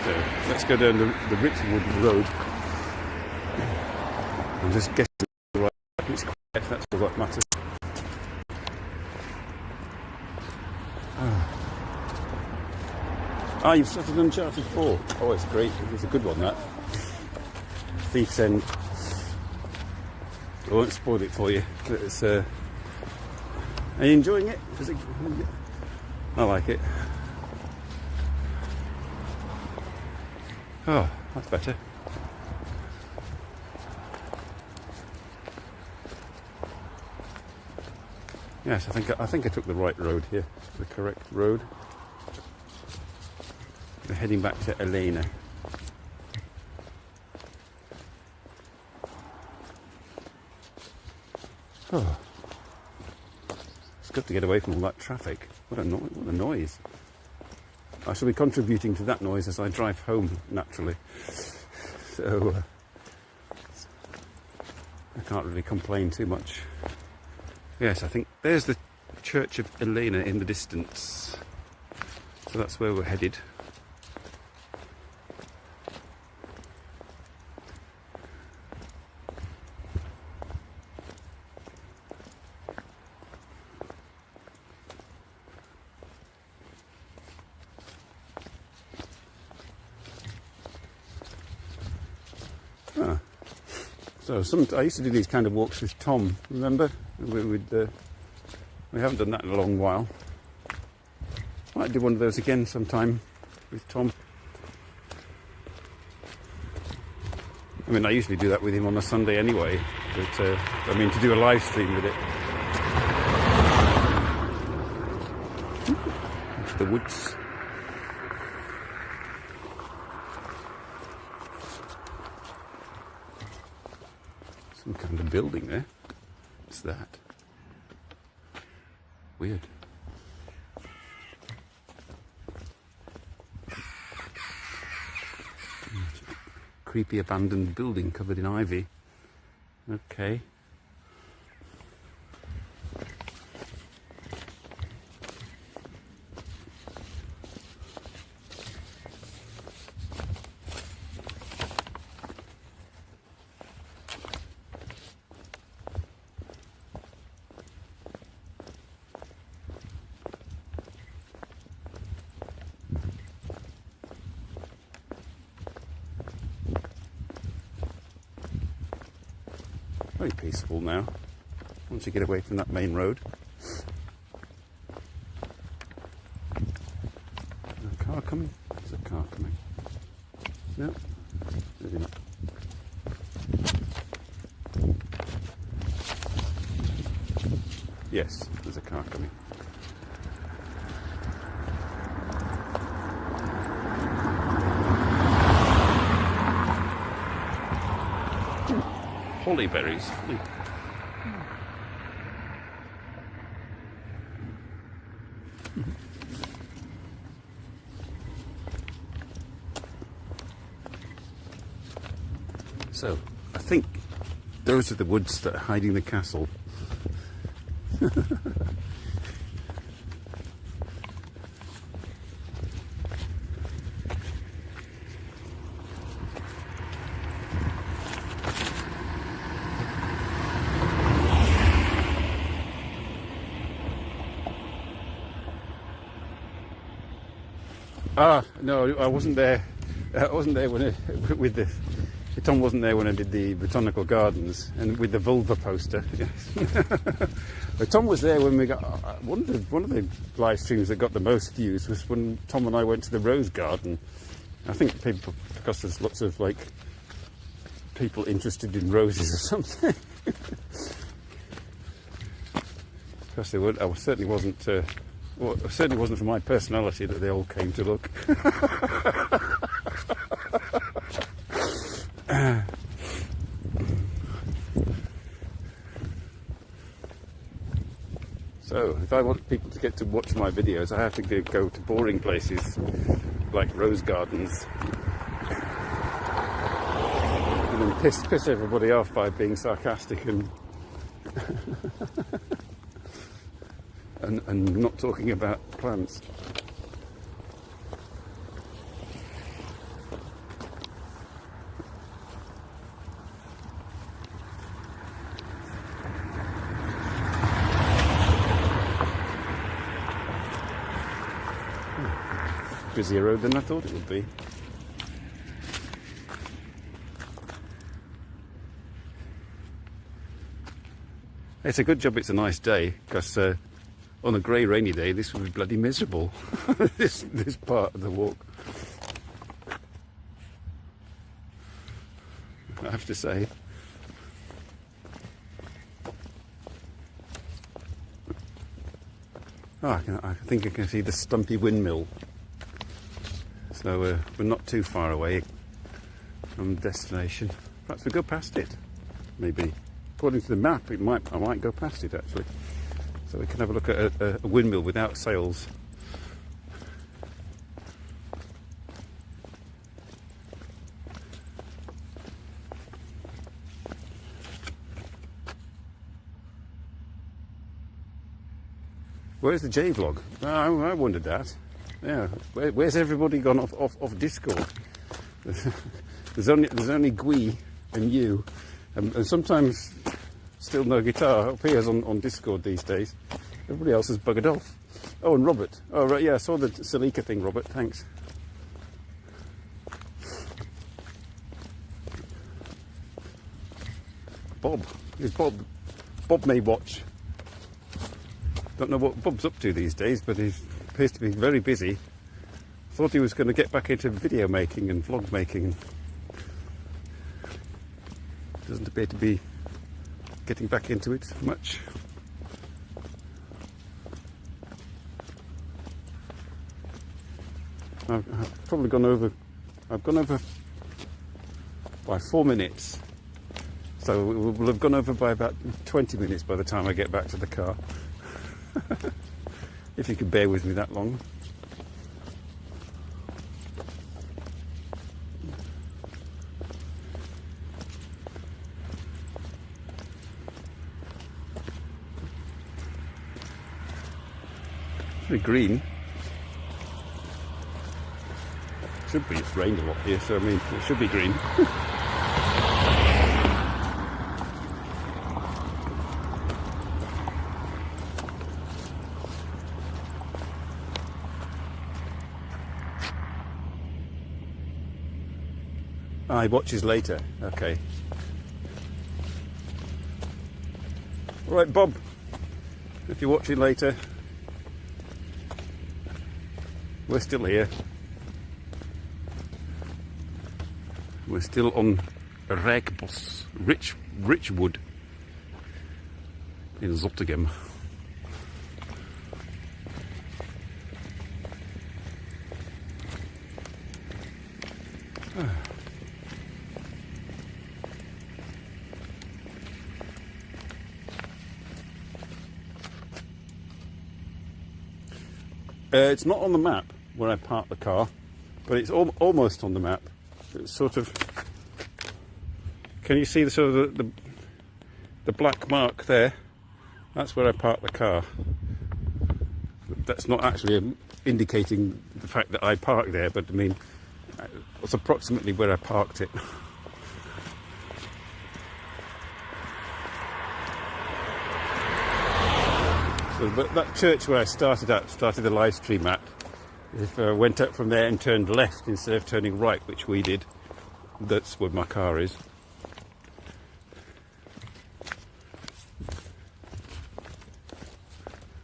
So let's go down the Richwood Road. I'm just guessing the right. It's quiet, that's all that matters. You've started Uncharted 4. Oh, it's great. It's a good one, that. Thief's End. I won't spoil it for you. But it's, are you enjoying it? I like it. Oh, that's better. Yes, I think I took the right road here. The correct road. We're heading back to Elena. Oh. It's good to get away from all that traffic. What a noise. I shall be contributing to that noise as I drive home, naturally. So, I can't really complain too much. Yes, I think there's the Church of Elena in the distance. So that's where we're headed. So I used to do these kind of walks with Tom, remember? We haven't done that in a long while. Might do one of those again sometime with Tom. I mean, I usually do that with him on a Sunday anyway, but I mean, to do a live stream with it. Into the woods. Some kind of building there. What's that? Weird. Creepy abandoned building covered in ivy. Okay. Very peaceful now, once you get away from that main road. Is a car coming? There's a car coming. No, maybe not. Yes, there's a car coming. Holly berries. So, I think those are the woods that are hiding the castle. No, I wasn't there. I wasn't there when Tom wasn't there when I did the botanical gardens and with the vulva poster. Yes. But Tom was there when we got one of the live streams that got the most views was when Tom and I went to the rose garden. I think people, because there's lots of like people interested in roses or something. Because they would. I certainly wasn't. Well, it certainly wasn't for my personality that they all came to look. So, if I want people to get to watch my videos, I have to go to boring places like rose gardens and then piss everybody off by being sarcastic and and not talking about plants. Busier road than I thought it would be. It's a good job it's a nice day, because on a grey rainy day this would be bloody miserable. this part of the walk, I have to say. I think I can see the Stumpy windmill. So we're not too far away from the destination. Perhaps we go past it, maybe. According to the map, I might go past it actually. So we can have a look at a windmill without sails. Where's the J-Vlog? Oh, I wondered that. Yeah, where's everybody gone off Discord? there's only Gui and you, and sometimes still no guitar appears on Discord these days. Everybody else has buggered off. Oh, and Robert. Oh, right, yeah, I saw the Salika thing, Robert. Thanks. Bob. Is Bob? Bob may watch. Don't know what Bob's up to these days, but he appears to be very busy. Thought he was going to get back into video making and vlog making. Doesn't appear to be getting back into it much. I've probably gone over. I've gone over by 4 minutes, so we'll have gone over by about 20 minutes by the time I get back to the car. If you could bear with me that long. Pretty green. Should be. It's rained a lot here, so I mean, it should be green. He watches later. Okay. All right, Bob. If you're watching later, we're still here. We're still on Rijkbos, Richwood in Zottegem. It's not on the map where I parked the car, but it's almost on the map. It's sort of. Can you see the sort of the black mark there? That's where I parked the car. That's not actually indicating the fact that I parked there, but I mean, it's approximately where I parked it. So, but that church where I started the live stream at, if I went up from there and turned left instead of turning right, which we did, that's where my car is.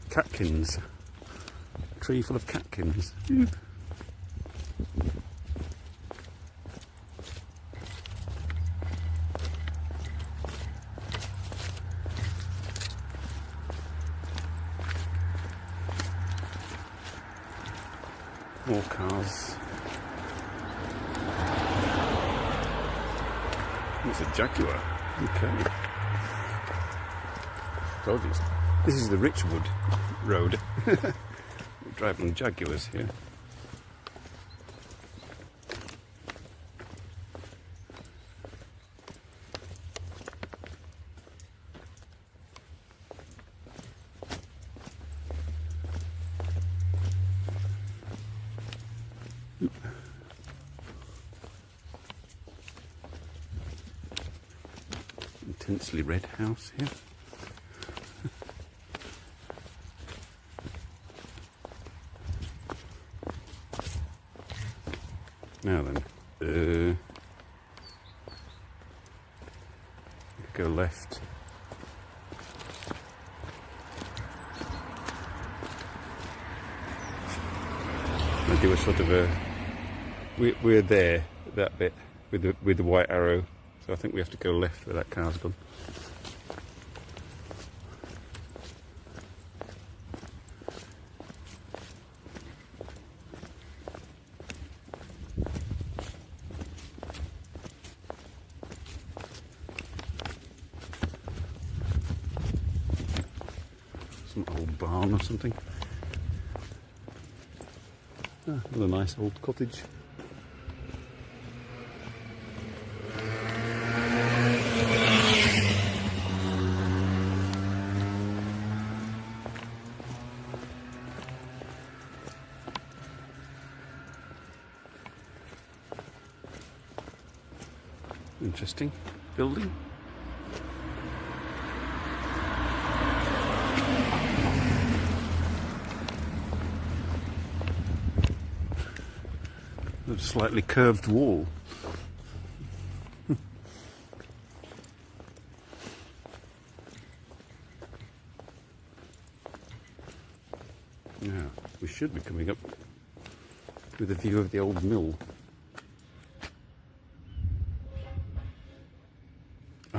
Catkins. A tree full of catkins. More cars. It's a Jaguar. Okay. Told you. This is the Richwood Road. We're driving Jaguars here. Intensely red house here. Now then, go left. I'll do a sort of a. We're there, that bit with the white arrow. So I think we have to go left where that car's gone. Some old barn or something. Another nice old cottage. Interesting building. A slightly curved wall. Now, we should be coming up with a view of the old mill.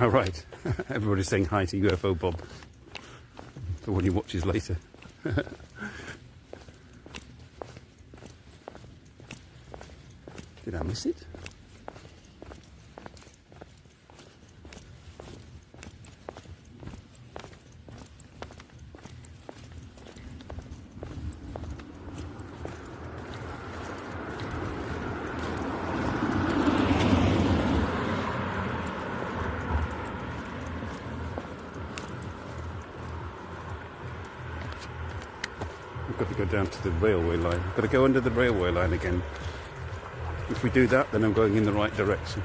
Oh, right. Everybody's saying hi to UFO Bob for when he watches later. Did I miss it? I've got to go down to the railway line. I've got to go under the railway line again. If we do that, then I'm going in the right direction.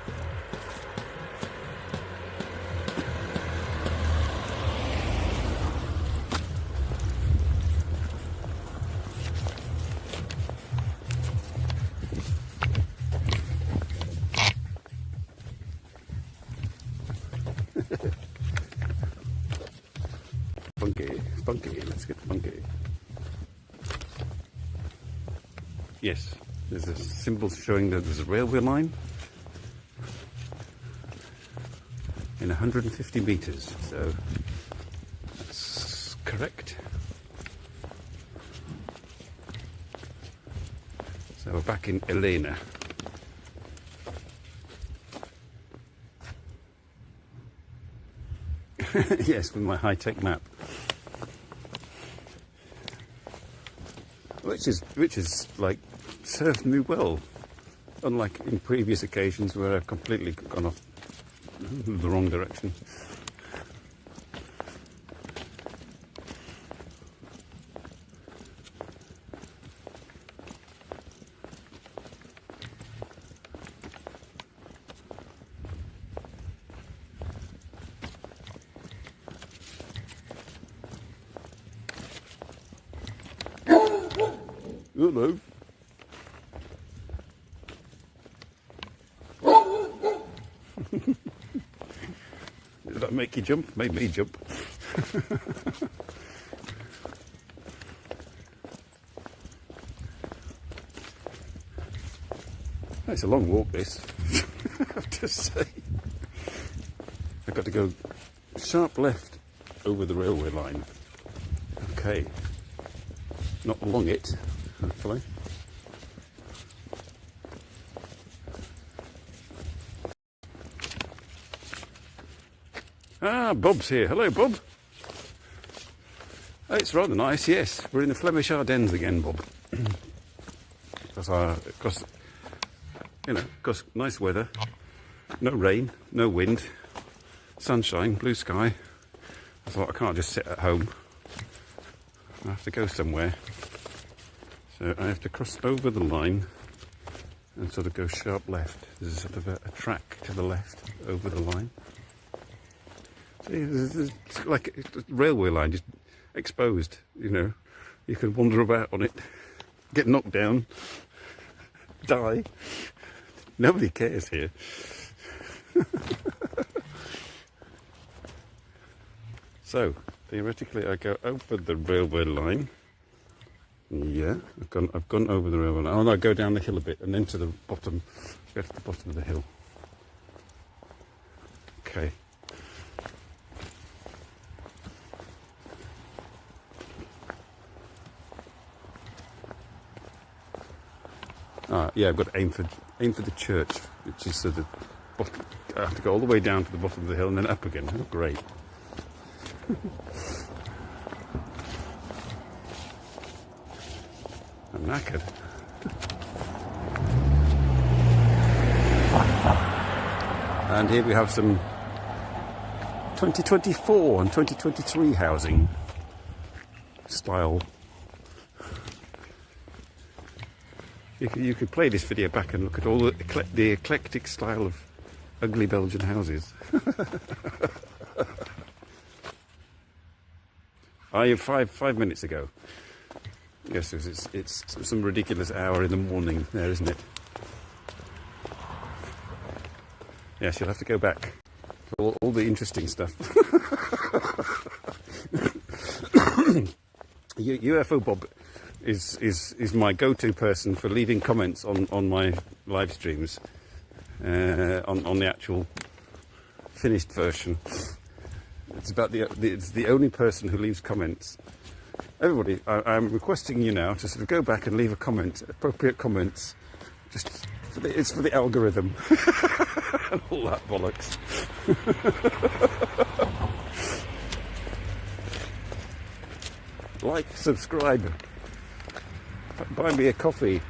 Funky, funky, let's get funky. Yes, there's a symbol showing that there's a railway line in 150 metres, so that's correct. So we're back in Elena. Yes, with my high-tech map. Which is like served me well, unlike in previous occasions where I've completely gone off the wrong direction. Hello. Did that make you jump? Made me jump. It's a long walk, this. I have to say. I've got to go sharp left over the railway line. Okay. Not along it, hopefully. Ah, Bob's here. Hello, Bob. Oh, it's rather nice, yes. We're in the Flemish Ardennes again, Bob. Because nice weather. No rain, no wind, sunshine, blue sky. I thought, I can't just sit at home. I have to go somewhere. So I have to cross over the line and sort of go sharp left. There's sort of a track to the left over the line. See, there's like a railway line just exposed, you know. You can wander about on it, get knocked down, die. Nobody cares here. So, theoretically I go over the railway line. Yeah, I've gone over the railway line. Oh no, I go down the hill a bit and then to the bottom, go to the bottom of the hill. Okay. Yeah, I've got to aim for the church, which is sort of bottom. I have to go all the way down to the bottom of the hill and then up again. Oh, great. I'm knackered. And here we have some 2024 and 2023 housing style. You could play this video back and look at all the eclectic style of ugly Belgian houses. Five minutes ago. Yes, it's some ridiculous hour in the morning there, isn't it? Yes, you'll have to go back for all the interesting stuff. UFO Bob is my go-to person for leaving comments on my live streams, on the actual finished version. It's about it's the only person who leaves comments. Everybody, I'm requesting you now to sort of go back and leave a comment, appropriate comments. Just it's for the algorithm and all that bollocks. Like, subscribe, buy me a coffee.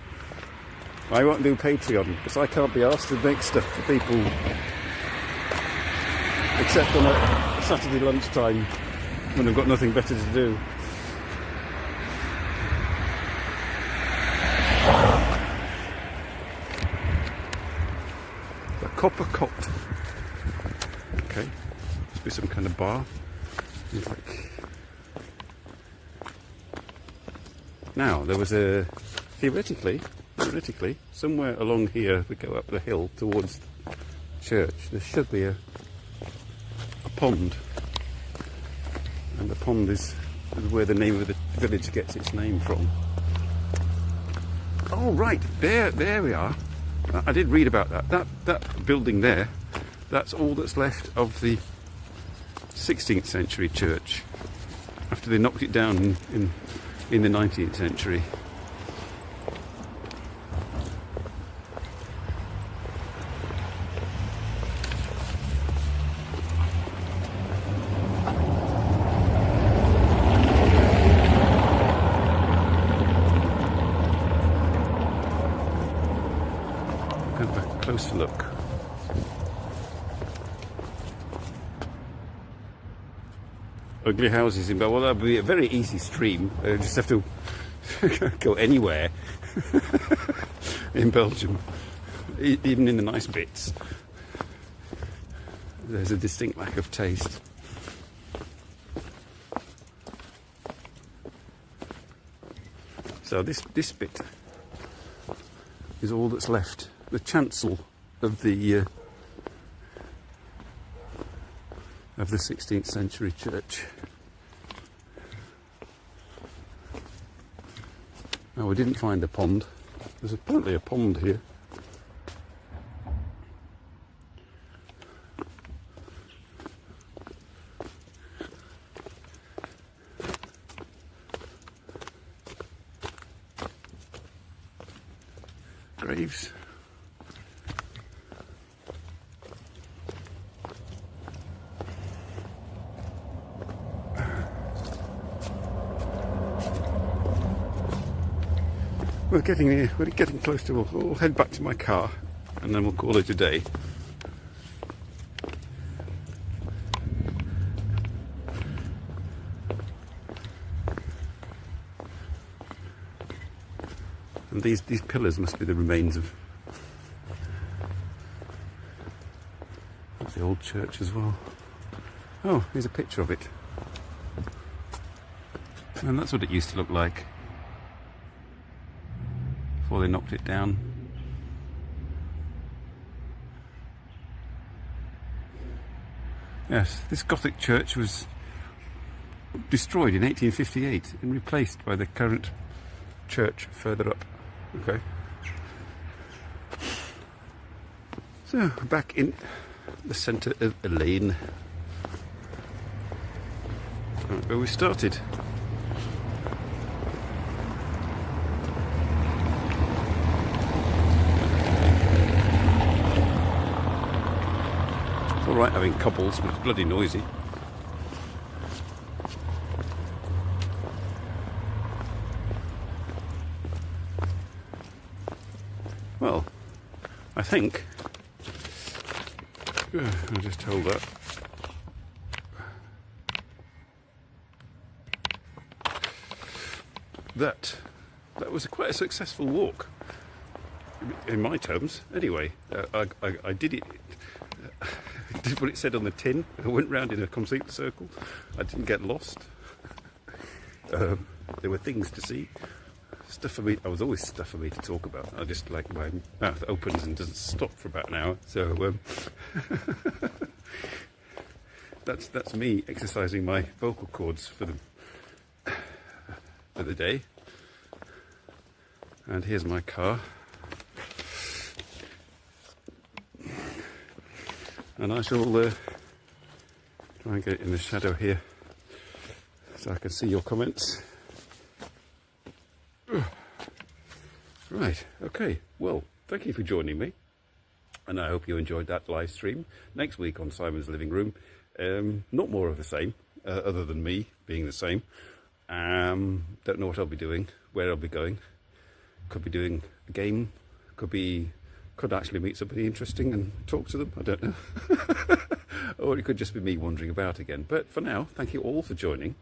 I won't do Patreon because I can't be asked to make stuff for people except on a Saturday lunchtime when I've got nothing better to do. The Copper Cot. Okay, must be some kind of bar. It's like... Now, there was a... Theoretically, somewhere along here, we go up the hill towards the church, there should be a pond. And the pond is where the name of the village gets its name from. Oh, right, there we are. I did read about that. That building there, that's all that's left of the 16th century church, after they knocked it down in the 19th century. Have a closer look. Ugly houses in Belgium. Well, that would be a very easy stream. You just have to go anywhere in Belgium, even in the nice bits. There's a distinct lack of taste. So this bit is all that's left. The chancel of the 16th century church. Now, we didn't find a pond. There's apparently a pond here. Graves. We're getting here. We're getting close to. We'll head back to my car, and then we'll call it a day. And these pillars must be the remains of the old church as well. Oh, here's a picture of it, and that's what it used to look like before they knocked it down. Yes, this Gothic church was destroyed in 1858 and replaced by the current church further up. Okay. So, back in the centre of Elaine, where we started. Alright having couples, but it's bloody noisy. Well, I think I'll just hold that. That was quite a successful walk, in my terms. Anyway, I did it. Did what it said on the tin. I went round in a complete circle. I didn't get lost. There were things to see. Stuff for me. I was always stuff for me to talk about. I just like my mouth opens and doesn't stop for about an hour. So that's me exercising my vocal cords for the day. And here's my car. And I shall Try and get it in the shadow here so I can see your comments. Right, okay, well, thank you for joining me, and I hope you enjoyed that live stream. Next week on Simon's Living Room, not more of the same, other than me being the same. Don't know what I'll be doing, where I'll be going. Could be doing a game, could actually meet somebody interesting and talk to them, I don't know. Or it could just be me wandering about again. But for now, thank you all for joining.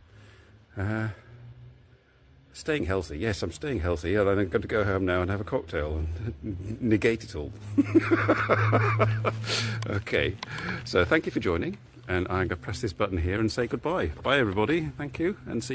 Staying healthy. Yes, I'm staying healthy. And I'm going to go home now and have a cocktail and negate it all. Okay, so thank you for joining. And I'm going to press this button here and say goodbye. Bye, everybody. Thank you, and see you.